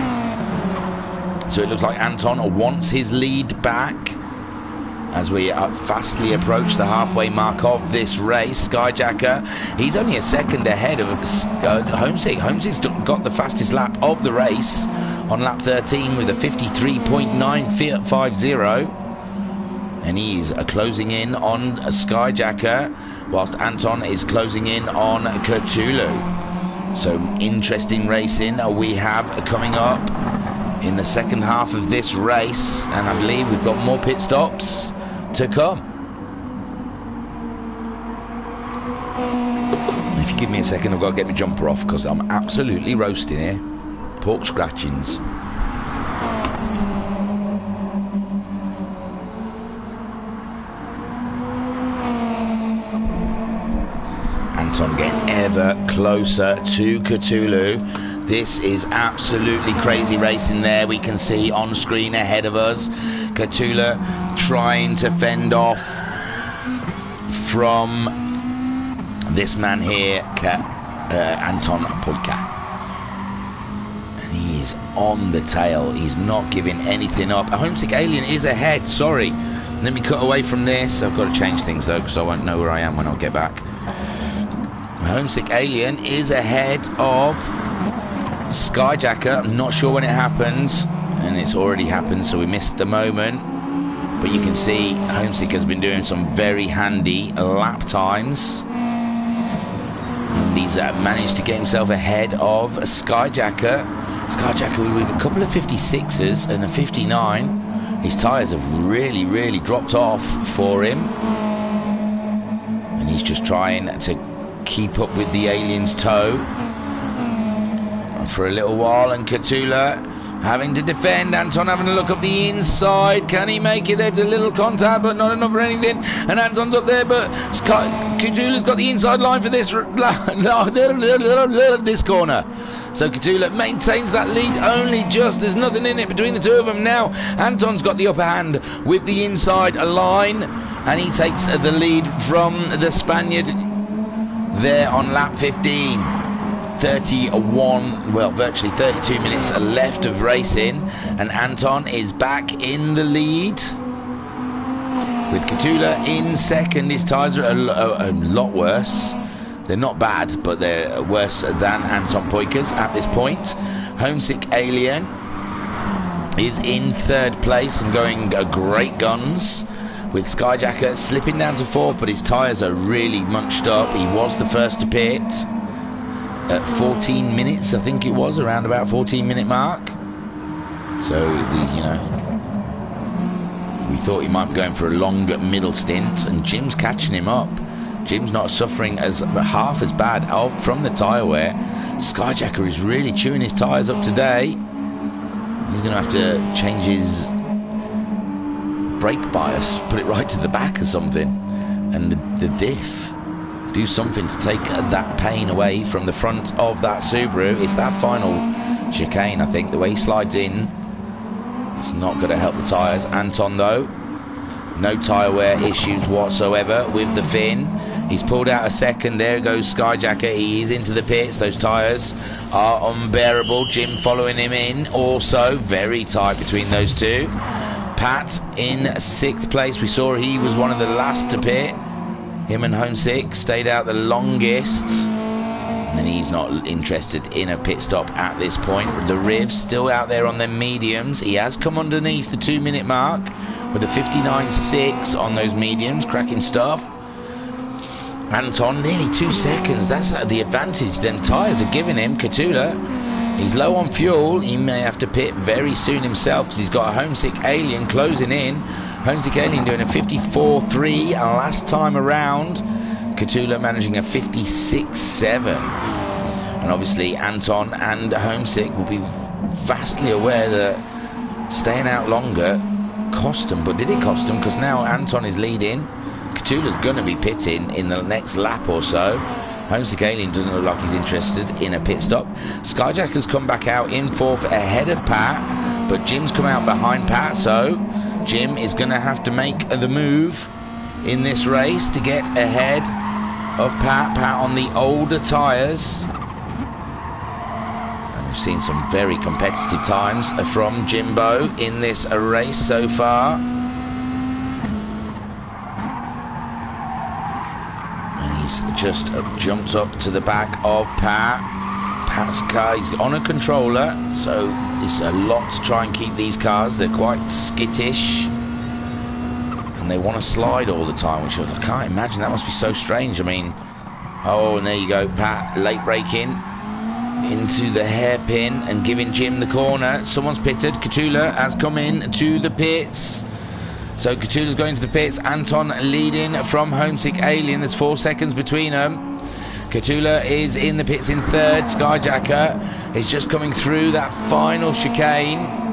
So it looks like Anton wants his lead back as we fastly approach the halfway mark of this race. Skyjacker, he's only a second ahead of Wrxc. Wrxc's got the fastest lap of the race on lap 13 with a 53.950. And he's closing in on Skyjacker, whilst Anton is closing in on Catula. So interesting racing we have coming up in the second half of this race, and I believe we've got more pit stops to come. If you give me a second, I've got to get my jumper off because I'm absolutely roasting here. Pork scratchings. Anton getting ever closer to Catula. This is absolutely crazy racing there. We can see on screen ahead of us Catula trying to fend off from this man here, Anton Poika. And he's on the tail. He's not giving anything up. A Homesick Alien is ahead. Sorry. Let me cut away from this. I've got to change things though because I won't know where I am when I get back. Homesick Alien is ahead of Skyjacker. I'm not sure when it happens, and it's already happened, so we missed the moment. But you can see Homesick has been doing some very handy lap times. And he's managed to get himself ahead of Skyjacker. Skyjacker with a couple of 56s and a 59. His tyres have really dropped off for him. And he's just trying to keep up with the Alien's toe for a little while, and Catula having to defend. Anton having a look up the inside. Can he make it? There's a little contact, but not enough for anything. And Anton's up there, but Catula's got the inside line for this this corner. So Catula maintains that lead only just. There's nothing in it between the two of them now. Anton's got the upper hand with the inside line, and he takes the lead from the Spaniard there on lap 15. 31, well, virtually 32 minutes left of racing, and Anton is back in the lead with Catula in second. His tyres are a lot worse. They're not bad, but they're worse than Anton Poika's at this point. Homesick Alien is in third place and going great guns, with Skyjacker slipping down to fourth, but his tyres are really munched up. He was the first to pit at 14 minutes, I think it was, around about 14-minute mark. So, we thought he might be going for a long middle stint, and Jim's catching him up. Jim's not suffering half as bad from the tyre wear. Skyjacker is really chewing his tyres up today. He's going to have to change his brake bias, put it right to the back or something, and the diff. Do something to take that pain away from the front of that Subaru. It's that final chicane, I think, the way he slides in It's not going to help the tyres. Anton, though, no tyre wear issues whatsoever with the Finn. He's pulled out a second. There goes Skyjacker. He is into the pits. Those tyres are unbearable. Jim following him in. Also very tight between those two. Pat in 6th place. We saw he was one of the last to pit. Him and Homesick stayed out the longest. And he's not interested in a pit stop at this point. The Rivs still out there on their mediums. He has come underneath the 2-minute mark with a 59.6 on those mediums. Cracking stuff. Anton, nearly 2 seconds. That's the advantage them tyres are giving him. Katula, he's low on fuel. He may have to pit very soon himself because he's got a Homesick Alien closing in. Homesick Alien doing a 54.3 last time around. Katula managing a 56.7. And obviously Anton and Homesick will be vastly aware that staying out longer cost them. But did it cost them? Because now Anton is leading. Katula's going to be pitting in the next lap or so. Homesick Alien doesn't look like he's interested in a pit stop. Skyjack has come back out in 4th ahead of Pat, but Jim's come out behind Pat, so Jim is going to have to make the move in this race to get ahead of Pat. Pat on the older tyres. And we've seen some very competitive times from Jimbo in this race so far. He's just jumped up to the back of Pat. Pat's car, he's on a controller, so it's a lot to try and keep these cars. They're quite skittish and they want to slide all the time, which I can't imagine. That must be so strange. I mean, oh, and there you go, Pat late braking into the hairpin and giving Jim the corner. Someone's pitted. Katula has come in to the pits. So Katula's going to the pits. Anton leading from Homesick Alien. There's 4 seconds between them. Katula is in the pits in 3rd. Skyjacker is just coming through that final chicane.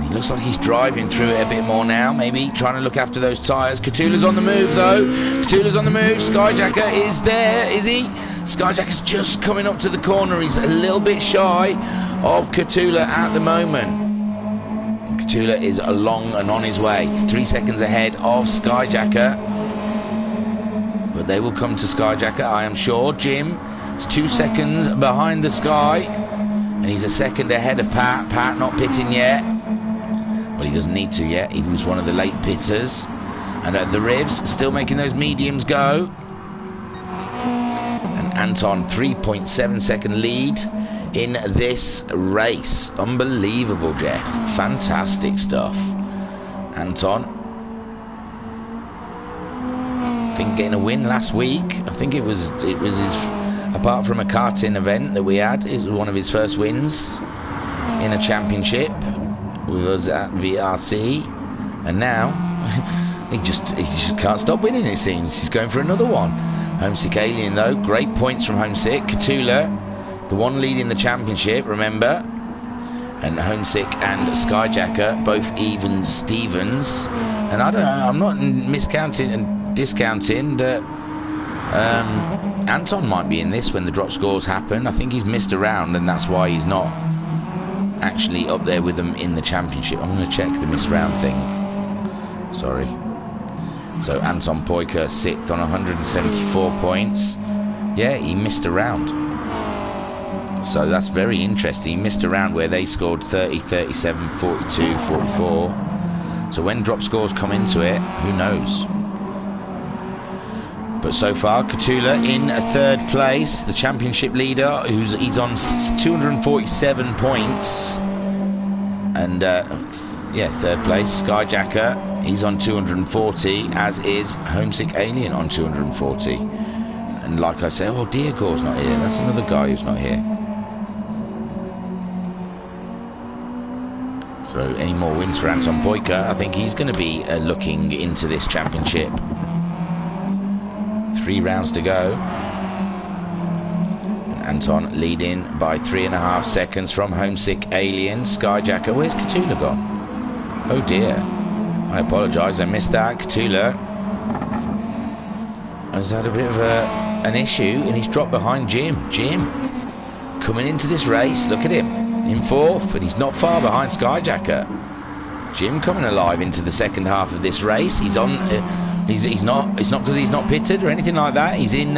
He looks like he's driving through it a bit more now. Maybe trying to look after those tyres. Katula's on the move though. Katula's on the move. Skyjacker is there, is he? Skyjacker's just coming up to the corner. He's a little bit shy of Katula at the moment. Katula is along and on his way. He's 3 seconds ahead of Skyjacker. But they will come to Skyjacker, I am sure. Jim is 2 seconds behind the Sky. And he's a second ahead of Pat. Pat not pitting yet. Well, he doesn't need to yet. He was one of the late pitters. And the Rivs still making those mediums go. And Anton, 3.7 second lead in this race. Unbelievable, Jeff. Fantastic stuff. Anton, I think getting a win last week. I think it was his, apart from a karting event that we had, it was one of his first wins in a championship with us at Wrxc. And now he just can't stop winning, it seems. He's going for another one. Homesick Alien though, great points from Homesick. Katula, the one leading the championship, remember. And Homesick and Skyjacker, both even Stevens. And I don't know, I'm not miscounting and discounting that Anton might be in this when the drop scores happen. I think he's missed around and that's why he's not actually up there with them in the championship. I'm going to check the missed round thing. Sorry. So Anton Poyker 6th on 174 points. Yeah, he missed a round. So that's very interesting. He missed a round where they scored 30, 37, 42, 44. So when drop scores come into it, who knows? But so far, Katula in 3rd place, the championship leader, he's on 247 points. And yeah, 3rd place, Skyjacker, he's on 240, as is Homesick Alien on 240. And like I said, oh, Diagore's not here. That's another guy who's not here. So any more wins for Anton Poyker? I think he's going to be looking into this championship. 3 rounds to go. And Anton leading by 3.5 seconds from Homesick Alien. Skyjacker, where's Katula gone? Oh dear. I apologise, I missed that. Katula has had a bit of an issue and he's dropped behind Jim. Jim coming into this race, look at him. in fourth, and he's not far behind Skyjacker. Jim coming alive into the second half of this race. He's on. He's not. It's not because he's not pitted or anything like that. He's in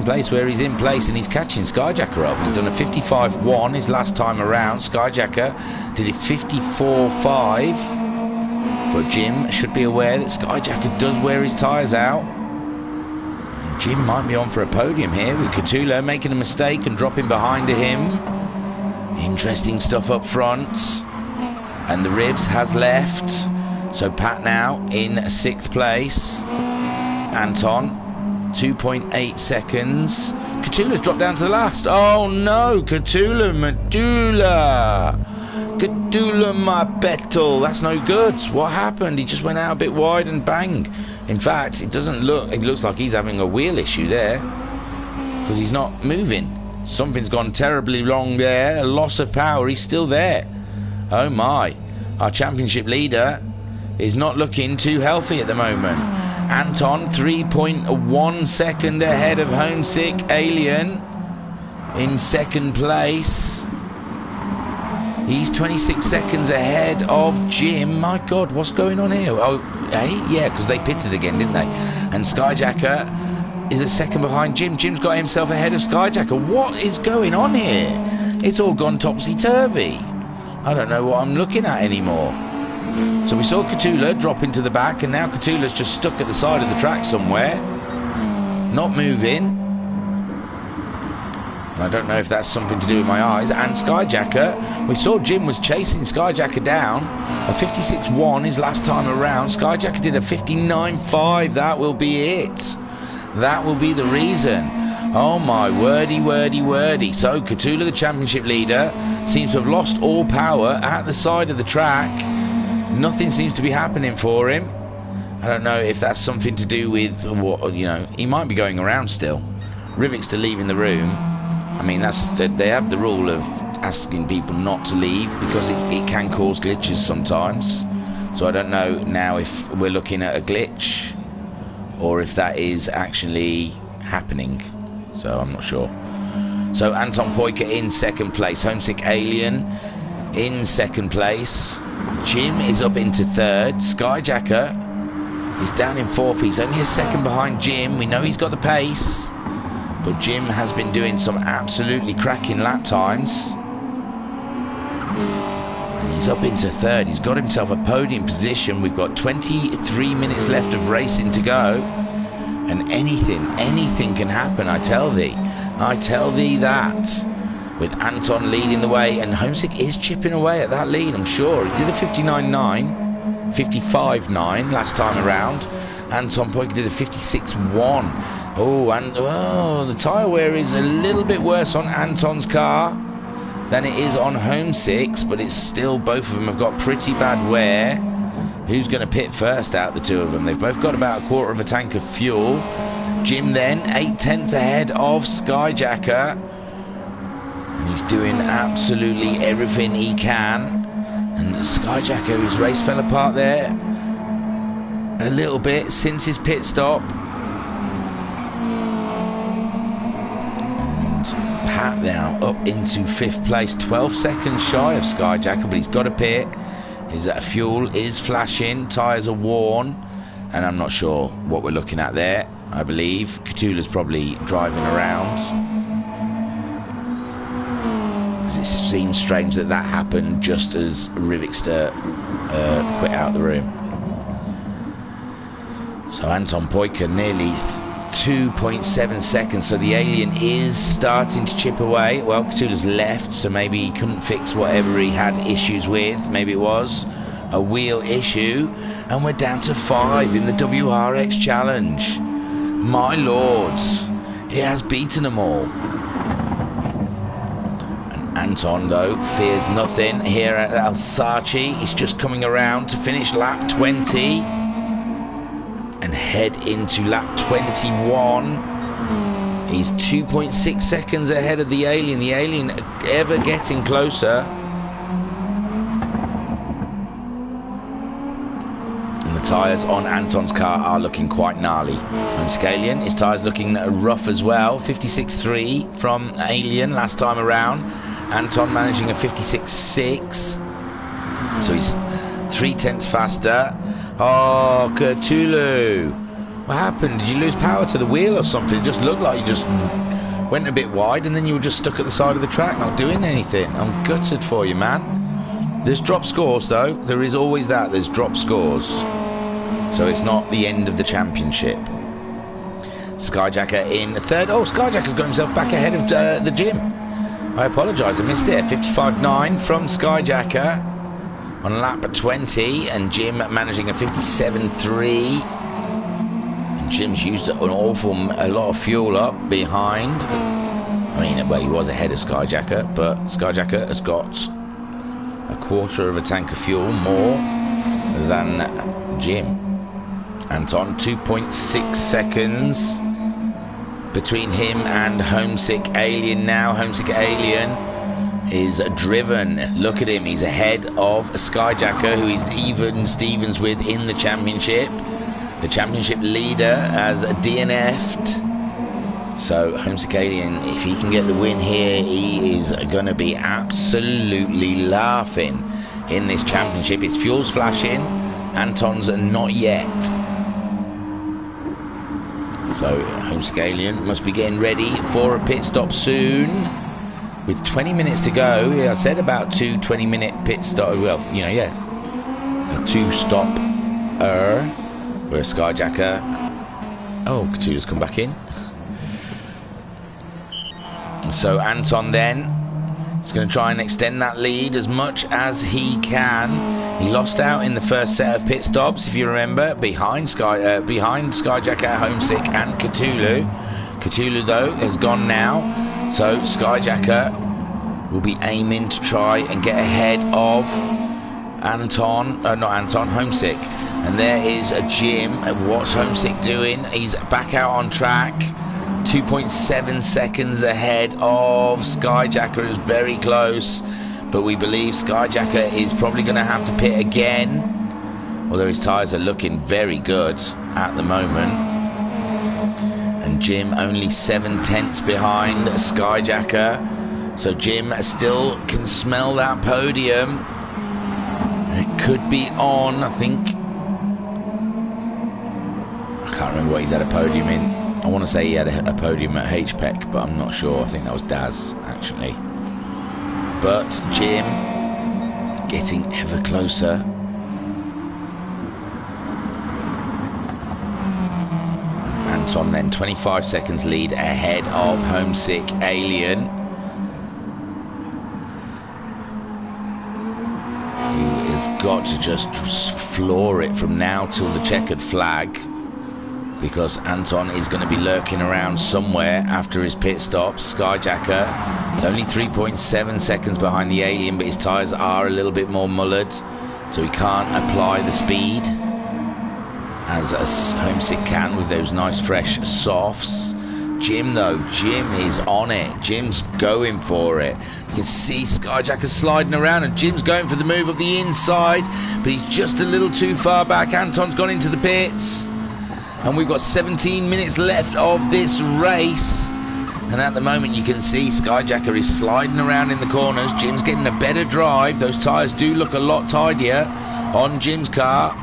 place where he's in place, and he's catching Skyjacker up. He's done a 55.1 his last time around. Skyjacker did it 54.5, but Jim should be aware that Skyjacker does wear his tyres out. Jim might be on for a podium here with Catula making a mistake and dropping behind him. Interesting stuff up front. And the Wrxc has left. So Pat now in 6th place. Anton, 2.8 seconds. Catula's dropped down to the last. Oh no, Catula Medulla. Catula my petal. That's no good. What happened? He just went out a bit wide and bang. In fact, it looks like he's having a wheel issue there, because he's not moving. Something's gone terribly wrong there. A loss of power. He's still there. Oh my. Our championship leader is not looking too healthy at the moment. Anton 3.1 second ahead of Homesick Alien in 2nd place. He's 26 seconds ahead of Jim. My God, what's going on here? Oh, hey, yeah, because they pitted again, didn't they? And Skyjacker is a second behind Jim. Jim's got himself ahead of Skyjacker. What is going on here? It's all gone topsy-turvy. I don't know what I'm looking at anymore. So we saw Catula drop into the back, and now Catula's just stuck at the side of the track somewhere, not moving. I don't know if that's something to do with my eyes. And Skyjacker, we saw Jim was chasing Skyjacker down. A 56.1 his last time around. Skyjacker did a 59.5. That will be it. That will be the reason. Oh my wordy, wordy, wordy. So Catula, the championship leader, seems to have lost all power at the side of the track. Nothing seems to be happening for him. I don't know if that's something to do with what, you know, he might be going around still. Wrxc to leaving the room. I mean, they have the rule of asking people not to leave because it can cause glitches sometimes. So I don't know now if we're looking at a glitch or if that is actually happening. So I'm not sure. So Anton Poika in 2nd place. Homesick Alien in 2nd place. Jim is up into 3rd. Skyjacker is down in 4th. He's only a second behind Jim. We know he's got the pace, but Jim has been doing some absolutely cracking lap times. And he's up into 3rd. He's got himself a podium position. We've got 23 minutes left of racing to go. And anything can happen, I tell thee. I tell thee that. With Anton leading the way, and Homesick is chipping away at that lead, I'm sure. He did a 59.9, 55.9 last time around. Anton Poika did a 56.1. Oh, and the tyre wear is a little bit worse on Anton's car than it is on Homesick's, but it's still, both of them have got pretty bad wear. Who's going to pit first out of the two of them? They've both got about a quarter of a tank of fuel. Jim then 8/10 ahead of Skyjacker, and he's doing absolutely everything he can. And Skyjacker, his race fell apart there a little bit since his pit stop. And Pat now up into 5th place, 12 seconds shy of Skyjacker, but he's got a pit. His fuel is flashing, tyres are worn, and I'm not sure what we're looking at there. I believe Catula's probably driving around. It seems strange that that happened just as Wrxc quit out the room. So Anton Poika nearly 2.7 seconds, so the Alien is starting to chip away. Well, Catula's left, so maybe he couldn't fix whatever he had issues with. Maybe it was a wheel issue, and we're down to 5 in the WRX challenge. My lords, he has beaten them all. And Anton, though, fears nothing here at Alsace. He's just coming around to finish lap 20 and head into lap 21. He's 2.6 seconds ahead of the Alien. The Alien ever getting closer. And the tyres on Anton's car are looking quite gnarly. Homesick Alien, his tyres looking rough as well. 56.3 from Alien last time around. Anton managing a 56.6. So he's 0.3 faster. Oh, Cthulhu. What happened? Did you lose power to the wheel or something? It just looked like you just went a bit wide and then you were just stuck at the side of the track, not doing anything. I'm gutted for you, man. There's drop scores, though. There is always that. There's drop scores. So it's not the end of the championship. Skyjacker in third. Oh, Skyjacker's got himself back ahead of the Jim. I apologise, I missed it. 55.9 from Skyjacker on lap 20, and Jim managing a 57.3. And Jim's used a lot of fuel up behind. I mean, well, he was ahead of Skyjacker, but Skyjacker has got a quarter of a tank of fuel more than Jim. Anton, 2.6 seconds between him and Homesick Alien now. Homesick Alien is driven. Look at him. He's ahead of Skyjacker, who he's even Stevens with in the championship. The championship leader has DNF'd. So Homesick Alien, if he can get the win here, he is going to be absolutely laughing in this championship. His fuel's flashing. Anton's not yet. So Homesick Alien must be getting ready for a pit stop soon. With 20 minutes to go, I said about 2 20-minute pit stop. Well, you know, yeah, a 2-stop where Skyjacker. Oh, Cthulhu's come back in. So Anton then is going to try and extend that lead as much as he can. He lost out in the first set of pit stops, if you remember, behind Skyjacker, Homesick, and Cthulhu. Cthulhu, though, has gone now, so Skyjacker will be aiming to try and get ahead of Homesick. And there is a Jim. What's Homesick doing? He's back out on track. 2.7 seconds ahead of Skyjacker, who's very close. But we believe Skyjacker is probably going to have to pit again, although his tyres are looking very good at the moment. And Jim only 7/10 behind Skyjacker, so Jim still can smell that podium. It could be on, I think. I can't remember what he's had a podium in. I want to say he had a podium at HPEC, but I'm not sure. I think that was Daz, actually. But Jim getting ever closer. Anton then 25 seconds lead ahead of Homesick Alien, who has got to just floor it from now till the checkered flag, because Anton is going to be lurking around somewhere after his pit stops. Skyjacker is only 3.7 seconds behind the Alien, but his tyres are a little bit more mullered, so he can't apply the speed as a Homesick can with those nice fresh softs. Jim, though, Jim is on it. Jim's going for it. You can see Skyjacker sliding around, and Jim's going for the move up the inside, but he's just a little too far back. Anton's gone into the pits. And we've got 17 minutes left of this race. And at the moment you can see Skyjacker is sliding around in the corners. Jim's getting a better drive. Those tyres do look a lot tidier on Jim's car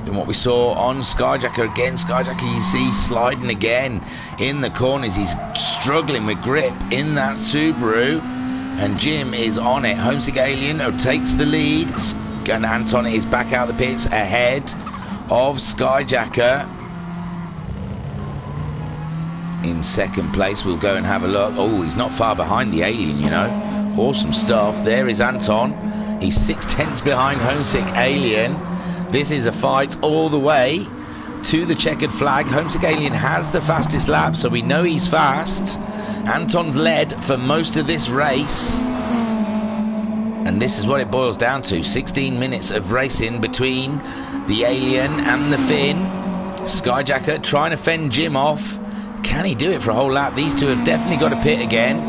than what we saw on Skyjacker. Again, Skyjacker you see sliding again in the corners. He's struggling with grip in that Subaru. And Jim is on it. Homesick Alien takes the lead. And Anton is back out of the pits ahead of Skyjacker. In second place, we'll go and have a look. Oh, he's not far behind the Alien, you know. Awesome stuff. There is Anton. He's 6/10 behind Homesick Alien. This is a fight all the way to the checkered flag. Homesick Alien has the fastest lap, so we know he's fast. Anton's led for most of this race. And this is what it boils down to. 16 minutes of racing between the Alien and the Finn. Skyjacker trying to fend Jim off. Can he do it for a whole lap? These two have definitely got to pit again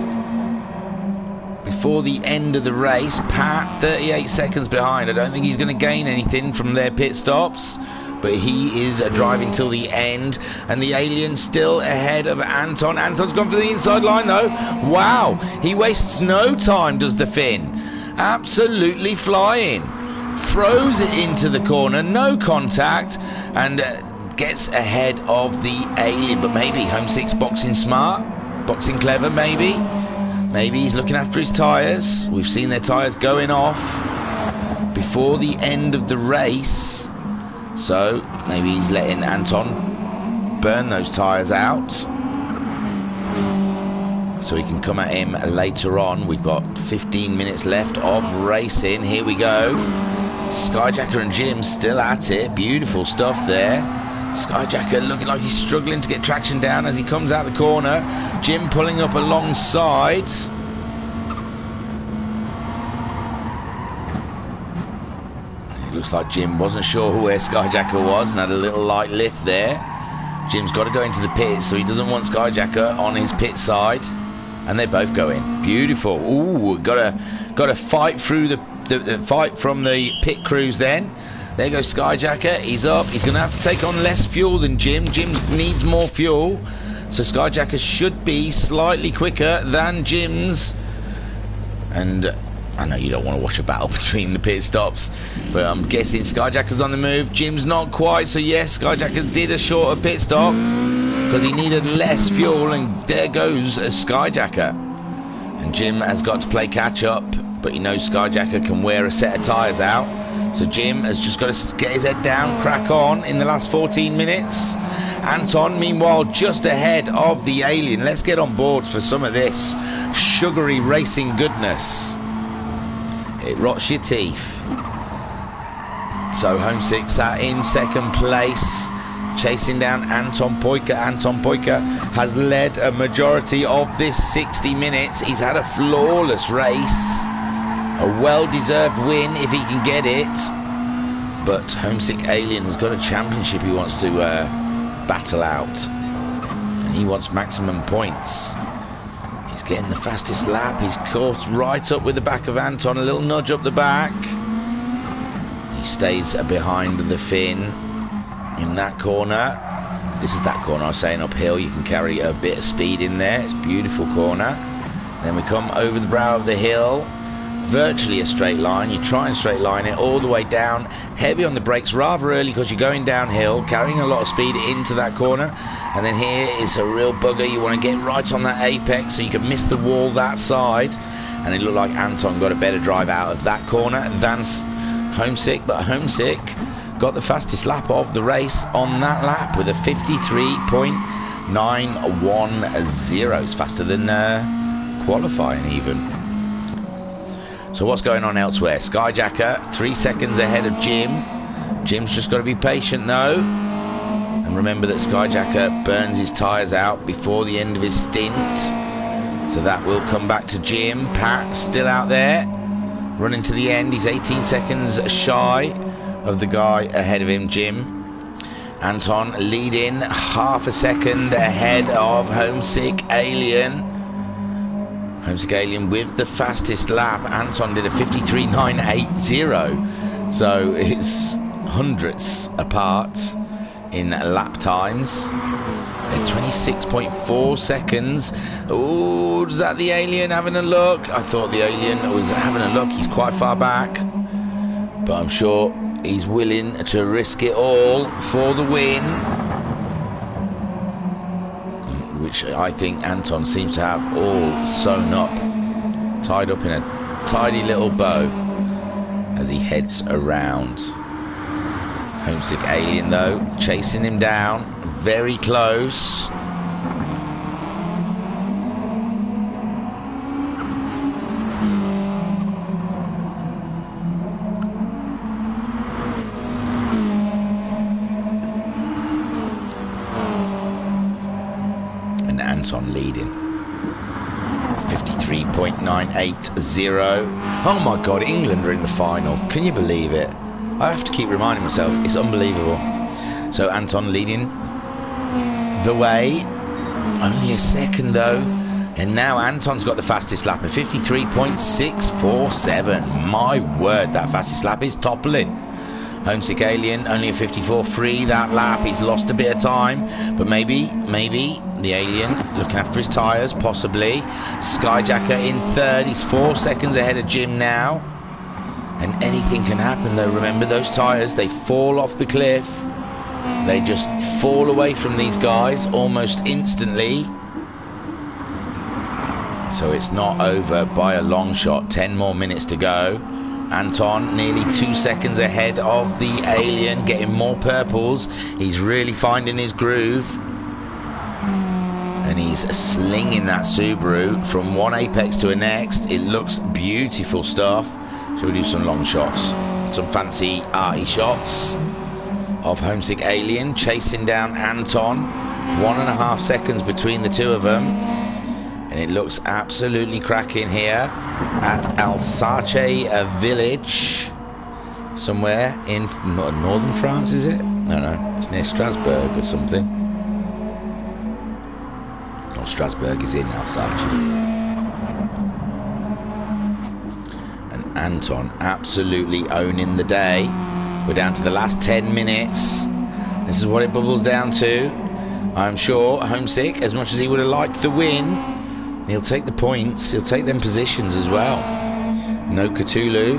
before the end of the race. Pat, 38 seconds behind. I don't think he's going to gain anything from their pit stops. but he is driving till the end, and the Alien still ahead of Anton. Anton's gone for the inside line though. Wow, he wastes no time, does the Finn. Absolutely flying. Throws it into the corner, no contact, and gets ahead of the Alien. But maybe Wrxc boxing smart, boxing clever, maybe. Maybe he's looking after his tyres. We've seen their tyres going off before the end of the race. So maybe he's letting Anton burn those tyres out, so he can come at him later on. We've got 15 minutes left of racing. Here we go. Skyjacker and Jim still at it. Beautiful stuff there. Skyjacker looking like he's struggling to get traction down as he comes out the corner. Jim pulling up alongside. It looks like Jim wasn't sure where Skyjacker was and had a little light lift there. Jim's got to go into the pits, so he doesn't want Skyjacker on his pit side. And they're both going. Beautiful. Ooh, got to fight through the fight from the pit crews then. There goes Skyjacker. He's up. He's going to have to take on less fuel than Jim. Jim needs more fuel. So Skyjacker should be slightly quicker than Jim's. And I know you don't want to watch a battle between the pit stops, but I'm guessing Skyjacker's on the move. Jim's not quite. So yes, Skyjacker did a shorter pit stop because he needed less fuel. And there goes a Skyjacker. And Jim has got to play catch up, but he knows Skyjacker can wear a set of tyres out. So Jim has just got to get his head down, crack on in the last 14 minutes. Anton, meanwhile, just ahead of the Alien. Let's get on board for some of this sugary racing goodness. It rots your teeth. So Wrxc sat in second place, chasing down Anton Poika. Anton Poika has led a majority of this 60 minutes. He's had a flawless race. A well-deserved win if he can get it. But Wrxc Alien has got a championship he wants to battle out. And he wants maximum points. He's getting the fastest lap. He's caught right up with the back of Anton. A little nudge up the back. He stays behind the Finn in that corner. This is that corner I was saying, uphill. You can carry a bit of speed in there. It's a beautiful corner. Then we come over the brow of the hill. Virtually a straight line. You try and straight line it all the way down. Heavy on the brakes rather early because you're going downhill, carrying a lot of speed into that corner. And then here is a real bugger. You want to get right on that apex so you can miss the wall that side. And it looked like Anton got a better drive out of that corner than Wrxc, but Wrxc got the fastest lap of the race on that lap with a 53.910. It's faster than qualifying even. So what's going on elsewhere? Skyjacker 3 seconds ahead of Jim. Jim's just got to be patient though. And remember that Skyjacker burns his tyres out before the end of his stint. So that will come back to Jim. Pat still out there, running to the end. He's 18 seconds shy of the guy ahead of him, Jim. Anton leading half a second ahead of Wrxc Alien. Wrxc Alien with the fastest lap. Anton did a 53.980, so it's hundredths apart in lap times. At 26.4 seconds. Oh, is that the Alien having a look? I thought the Alien was having a look. He's quite far back, but I'm sure he's willing to risk it all for the win, which I think Anton seems to have all sewn up, tied up in a tidy little bow as he heads around. Wrxc Alien though, chasing him down, very close. Anton leading 53.980. Oh my god, England are in the final. Can you believe it? I have to keep reminding myself, it's unbelievable. So Anton leading the way, only a second though, and now Anton's got the fastest lap at 53.647. My word, that fastest lap is toppling. Homesick Alien, only a 54.3 that lap. He's lost a bit of time, but maybe the Alien looking after his tyres, possibly. Skyjacker in third. He's 4 seconds ahead of Jim now. And anything can happen though. Remember, those tyres, they fall off the cliff. They just fall away from these guys almost instantly. So it's not over by a long shot. 10 more minutes to go. Anton nearly 2 seconds ahead of the Alien, getting more purples. He's really finding his groove. And he's slinging that Subaru from one apex to the next. It looks beautiful stuff. Shall we do some long shots? Some fancy arty shots of Homesick Alien chasing down Anton. 1.5 seconds between the two of them. And it looks absolutely cracking here at Wrxc village. Somewhere in northern France, is it? No, it's near Strasbourg or something. Oh, Strasbourg is in Wrxc. Anton absolutely owning the day. We're down to the last 10 minutes. This is what it bubbles down to. I'm sure Homesick, as much as he would have liked the win, he'll take the points. He'll take them positions as well. No Cthulhu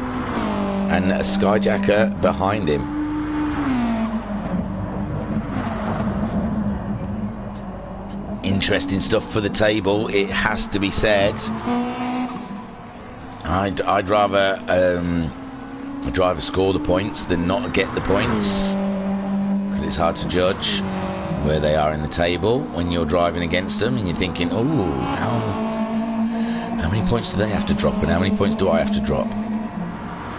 and a Skyjacker behind him. Interesting stuff for the table, it has to be said. I'd rather a driver score the points than not get the points, because it's hard to judge where they are in the table when you're driving against them and you're thinking, oh, how many points do they have to drop and how many points do I have to drop?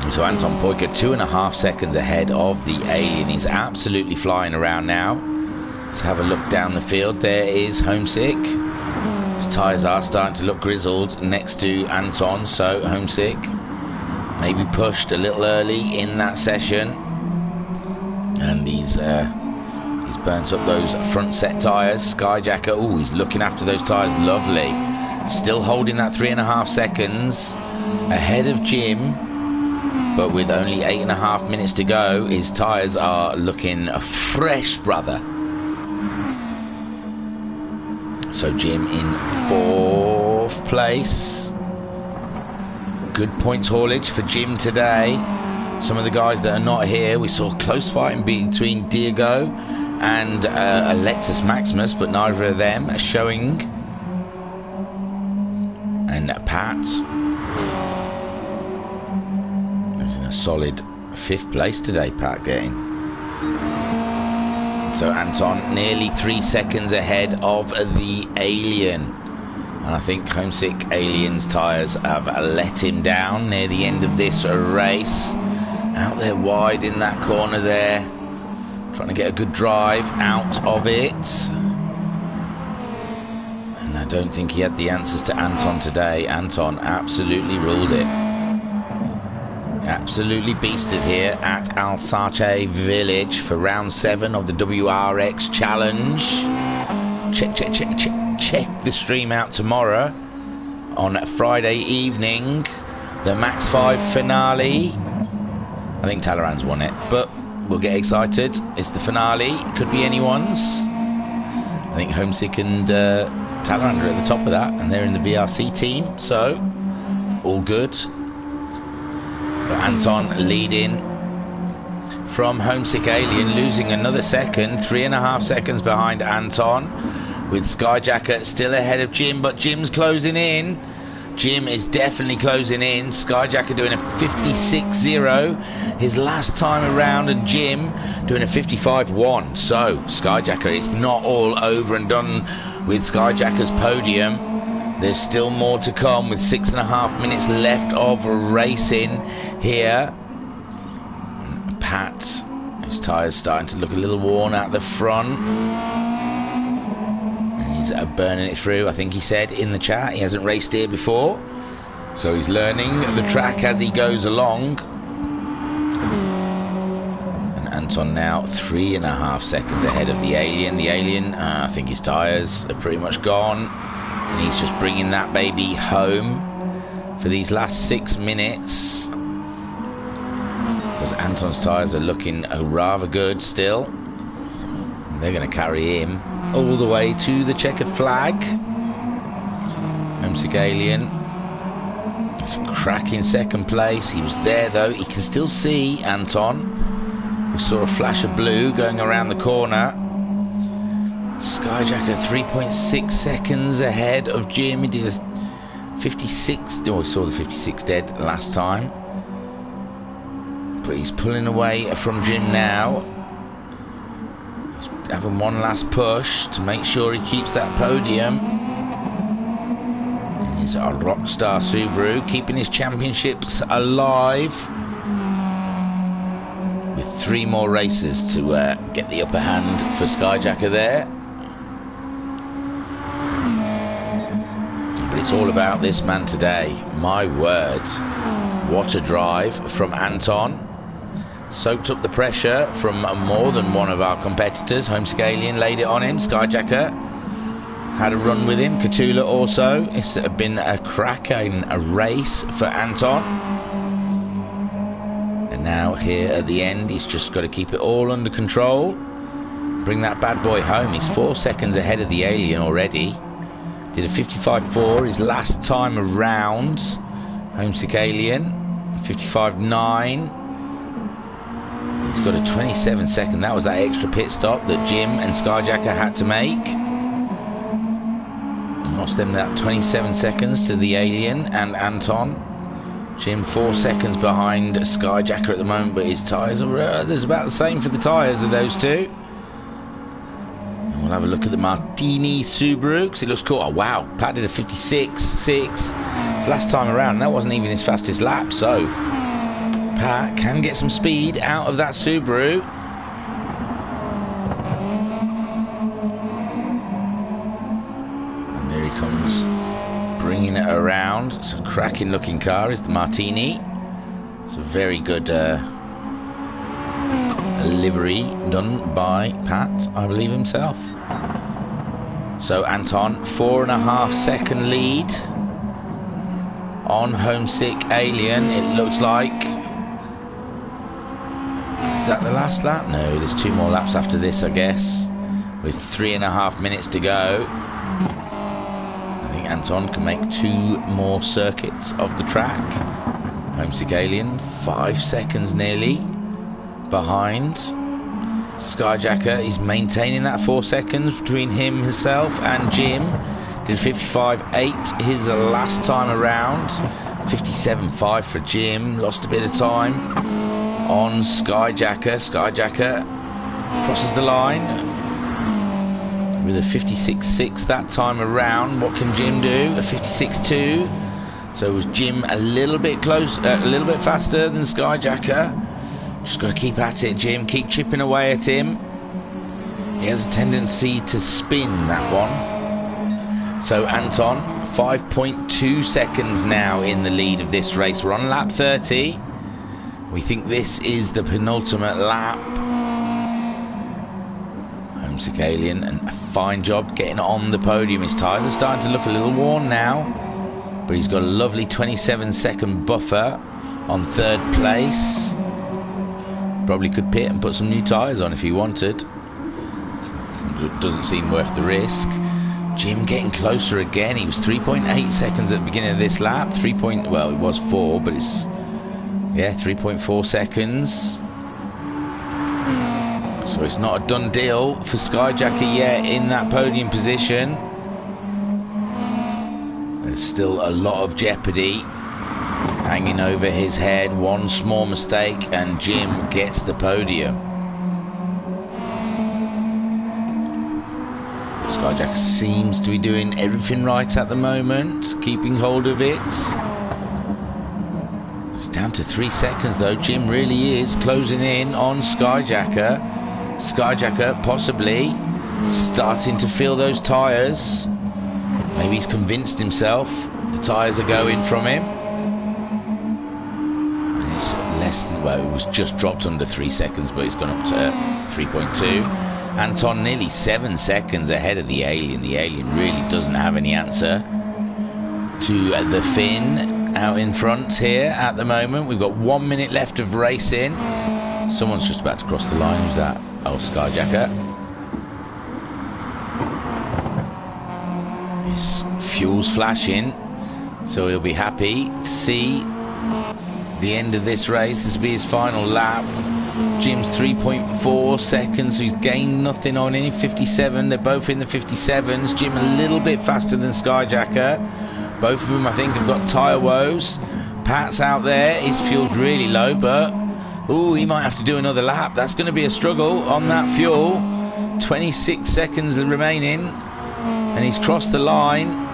And so Anton Poiker 2.5 seconds ahead of the Alien. He's absolutely flying around now. Let's have a look down the field. There is Homesick. His tyres are starting to look grizzled next to Anton, so Homesick maybe pushed a little early in that session, and he's burnt up those front set tyres. Skyjacker, oh, he's looking after those tyres, lovely. Still holding that 3.5 seconds ahead of Jim, but with only 8.5 minutes to go, his tyres are looking fresh, brother. So Jim in 4th place. Good points haulage for Jim today. Some of the guys that are not here, we saw close fighting between Diego and Alexis Maximus, but neither of them are showing. And Pat is in a solid 5th place today, Pat getting. So Anton nearly 3 seconds ahead of the Alien. And I think Homesick Alien's tyres have let him down near the end of this race. Out there wide in that corner there. Trying to get a good drive out of it. And I don't think he had the answers to Anton today. Anton absolutely ruled it. Absolutely beasted here at Wrxc Village for round 7 of the WRX Challenge. Check the stream out tomorrow on Friday evening. The Max 5 finale. I think Talleyrand's won it, but we'll get excited. It's the finale. It could be anyone's. I think Homesick and Talleyrand are at the top of that, and they're in the VRC team, so all good. But Anton leading from Homesick Alien, losing another second, 3.5 seconds behind Anton, with Skyjacker still ahead of Jim, but Jim's closing in. Jim is definitely closing in. Skyjacker doing a 56.0 his last time around, and Jim doing a 55.1. So Skyjacker, it's not all over and done with Skyjacker's podium. There's still more to come with 6.5 minutes left of racing here. Pat, his tyres starting to look a little worn out the front. And he's burning it through. I think he said in the chat he hasn't raced here before. So he's learning the track as he goes along. And Anton now 3.5 seconds ahead of the Alien. The Alien, I think his tyres are pretty much gone. And he's just bringing that baby home for these last 6 minutes. because Anton's tyres are looking rather good still. They're going to carry him all the way to the checkered flag. Wrxc Iii, cracking second place. He was there though. He can still see Anton. We saw a flash of blue going around the corner. Skyjacker 3.6 seconds ahead of Jim. He did a 56. Oh, we saw the 56 dead last time. But he's pulling away from Jim now. He's having one last push to make sure he keeps that podium. And he's a Wrxc Subaru, keeping his championships alive. With 3 more races to get the upper hand for Skyjacker there. But it's all about this man today. My word. What a drive from Anton. Soaked up the pressure from more than one of our competitors. Wrxc Iii laid it on him. Skyjacker had a run with him. Catula also. It's been a cracking race for Anton. And now here at the end, he's just got to keep it all under control. Bring that bad boy home. He's 4 seconds ahead of the Alien already. Did a 55.4 his last time around. Wrxc Iii. 55.9. He's got a 27-second. That was that extra pit stop that Jim and Skyjacker had to make. Lost them that 27 seconds to the Alien and Anton. Jim 4 seconds behind Skyjacker at the moment, but his tyres are there's about the same for the tyres of those two. And we'll have a look at the Martini Subaru because it looks cool. Oh wow, Pat did a 56.6 his last time around. That wasn't even his fastest lap, so Pat can get some speed out of that Subaru. And there he comes, bringing it around. It's a cracking looking car, is the Martini. It's a very good livery done by Pat, I believe himself. So Anton, 4.5 second lead on Wrxc Alien, it looks like. Is that the last lap? No, there's 2 more laps after this, I guess, with 3.5 minutes to go. I think Anton can make 2 more circuits of the track. Wrxc Alien 5 seconds nearly behind. Skyjacker is maintaining that 4 seconds between himself and Jim. Did 55.8 his last time around. 57.5 for Jim. Lost a bit of time on Skyjacker. Skyjacker crosses the line with a 56.6 that time around. What can Jim do? A 56.2. So was Jim a little bit close, a little bit faster than Skyjacker. Just got to keep at it, Jim. Keep chipping away at him. He has a tendency to spin that one. So Anton, 5.2 seconds now in the lead of this race. We're on lap 30. We think this is the penultimate lap. Wrxc Alien, and a fine job getting on the podium. His tyres are starting to look a little worn now, but he's got a lovely 27-second buffer on 3rd place. Probably could pit and put some new tyres on if he wanted. It doesn't seem worth the risk. Jim getting closer again. He was 3.8 seconds at the beginning of this lap. Well, it was 4, but it's 3.4 seconds. So it's not a done deal for Skyjacker yet in that podium position. There's still a lot of jeopardy hanging over his head. One small mistake and Jim gets the podium. Skyjacker seems to be doing everything right at the moment, keeping hold of it. It's down to 3 seconds though. Jim really is closing in on Skyjacker. Skyjacker possibly starting to feel those tyres. Maybe he's convinced himself the tyres are going from him. And it's less than, well, it was just dropped under 3 seconds, but it's gone up to 3.2. Anton nearly 7 seconds ahead of the Alien. The Alien really doesn't have any answer to the Finn. out in front here at the moment. We've got 1 minute left of racing. Someone's just about to cross the line. Who's that? Oh, Skyjacker. His fuel's flashing, so he'll be happy to see the end of this race. This will be his final lap. Jim's 3.4 seconds, so he's gained nothing on him. 57, they're both in the 57s. Jim a little bit faster than Skyjacker. Both of them, I think, have got tyre woes. Pat's out there, his fuel's really low, but ooh, he might have to do another lap. That's going to be a struggle on that fuel. 26 seconds remaining, and he's crossed the line.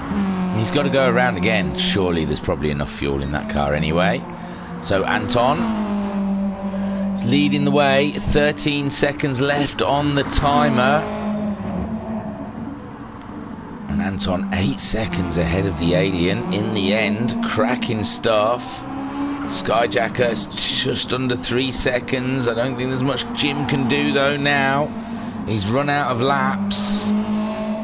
He's got to go around again. Surely there's probably enough fuel in that car anyway. So Anton is leading the way. 13 seconds left on the timer. And Anton 8 seconds ahead of the alien in the end. Cracking stuff. Skyjacker is just under 3 seconds. I don't think there's much Jim can do though now. He's run out of laps.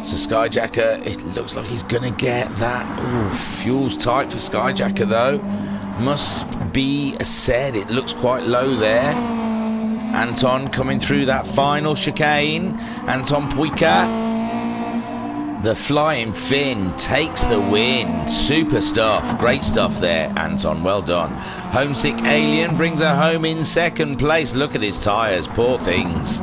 So Skyjacker, it looks like he's going to get that. Ooh, fuel's tight for Skyjacker though. Must be said, it looks quite low there. Anton coming through that final chicane. Anton Puika, the flying Finn, takes the win. Super stuff, great stuff there, Anton, well done. Homesick Alien brings her home in second place. Look at his tyres, poor things.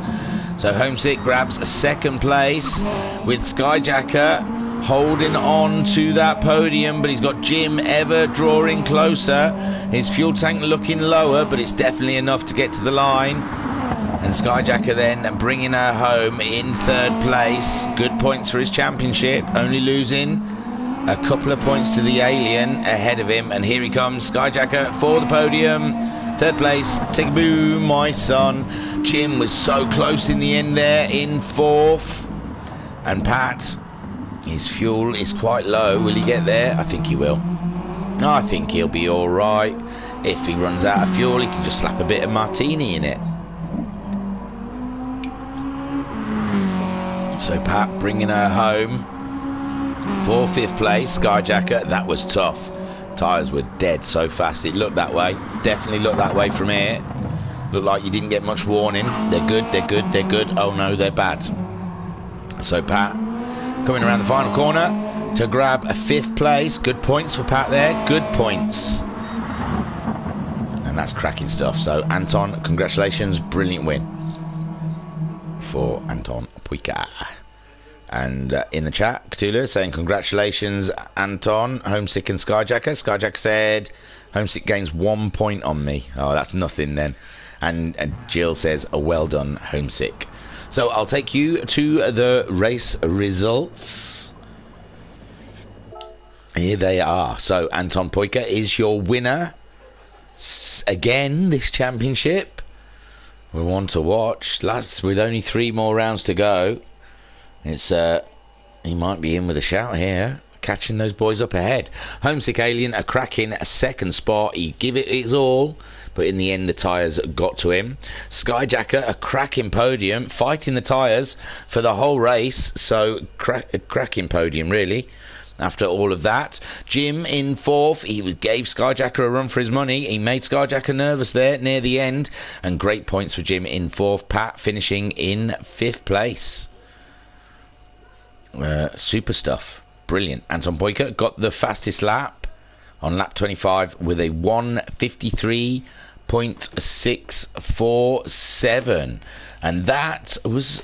So Homesick grabs a second place with Skyjacker holding on to that podium, but he's got Jim ever drawing closer. His fuel tank looking lower, but it's definitely enough to get to the line. And Skyjacker then bringing her home in third place. Good points for his championship, only losing a couple of points to the alien ahead of him. And here he comes, Skyjacker for the podium. Third place, take a boom, my son. Jim was so close in the end there in fourth. And Pat, his fuel is quite low. Will he get there? I think he will. I think he'll be alright. If he runs out of fuel, he can just slap a bit of martini in it. So Pat bringing her home for fifth place. Skyjacker, that was tough. Tyres were dead so fast. It looked that way. Definitely looked that way from here. Looked like you didn't get much warning. They're good, they're good, they're good. Oh no, they're bad. So Pat coming around the final corner to grab a fifth place. Good points for Pat there. Good points. And that's cracking stuff. So Anton, congratulations. Brilliant win for Anton Puika. And in the chat, Cthulhu saying congratulations Anton, Homesick and Skyjacker. Skyjacker said Homesick gains 1 point on me. Oh, that's nothing then. And Jill says a well done Homesick. So I'll take you to the race results. Here they are. So Anton Puika is your winner again this championship. We're one to watch. Last with only 3 more rounds to go. It's he might be in with a shout here, catching those boys up ahead. Homesick Alien a cracking second spot. He give it his all, but in the end the tyres got to him. Skyjacker a cracking podium, fighting the tyres for the whole race. So cracking podium really. After all of that, Jim in fourth. He gave Skyjacker a run for his money. He made Skyjacker nervous there near the end, and great points for Jim in fourth. Pat finishing in fifth place. Super stuff, brilliant. Anton Puika got the fastest lap on lap 25 with a 1:53.647, and that was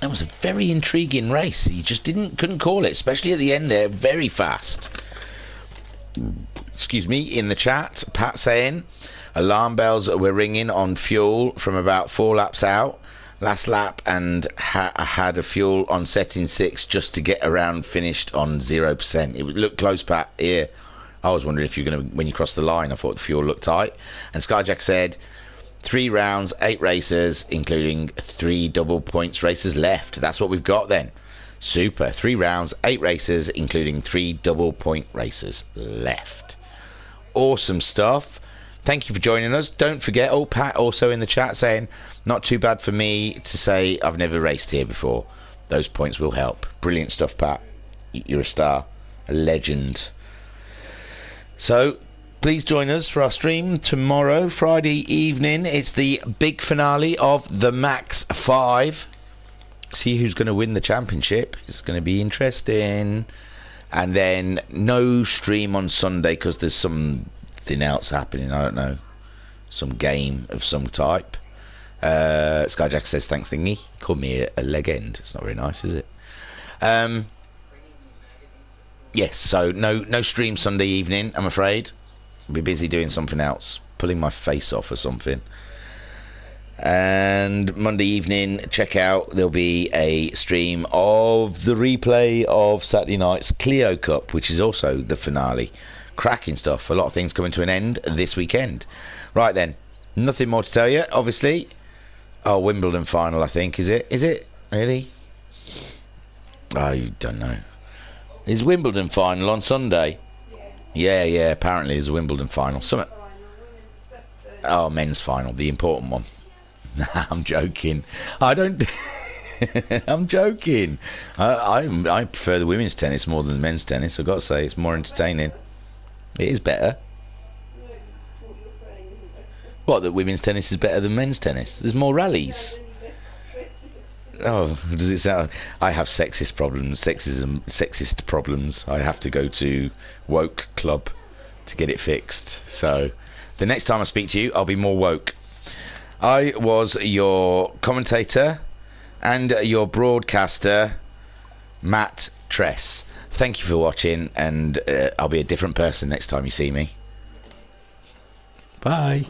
a very intriguing race. You just couldn't call it, especially at the end there. Very fast. Excuse me. In the chat, Pat saying alarm bells were ringing on fuel from about 4 laps out. Last lap, and I had a fuel on setting 6 just to get around finished on 0%. It looked close, Pat. Here, I was wondering if you're going to, when you crossed the line, I thought the fuel looked tight. And Skyjack said 3 rounds, 8 races, including 3 double points races left. That's what we've got then. Super. 3 rounds, 8 races, including 3 double point races left. Awesome stuff. Thank you for joining us. Don't forget, Pat also in the chat saying, not too bad for me to say I've never raced here before. Those points will help. Brilliant stuff, Pat. You're a star. A legend. So, please join us for our stream tomorrow, Friday evening. It's the big finale of the Wrxc Iii. See who's going to win the championship. It's going to be interesting. And then no stream on Sunday because there's something else happening. I don't know. Some game of some type. Skyjack says thanks thingy. He called me a leg end. It's not very nice, is it? Yes, so no stream Sunday evening, I'm afraid. I'll be busy doing something else. Pulling my face off or something. And Monday evening, check out, there'll be a stream of the replay of Saturday night's Clio Cup, which is also the finale. Cracking stuff. A lot of things coming to an end this weekend. Right then, nothing more to tell you, obviously. Oh, Wimbledon final, I think, is it? Is it? Really? Oh, you don't know. Is Wimbledon final on Sunday? Yeah, apparently there's a Wimbledon final. Oh, men's final, the important one. I'm joking. I don't. I'm joking. I prefer the women's tennis more than the men's tennis. I've got to say, it's more entertaining. It is better. What, that women's tennis is better than men's tennis? There's more rallies. Oh, does it sound? I have sexist problems. I have to go to woke club to get it fixed. So the next time I speak to you, I'll be more woke. I was your commentator and your broadcaster, Matt Tress. Thank you for watching, and I'll be a different person next time you see me. Bye.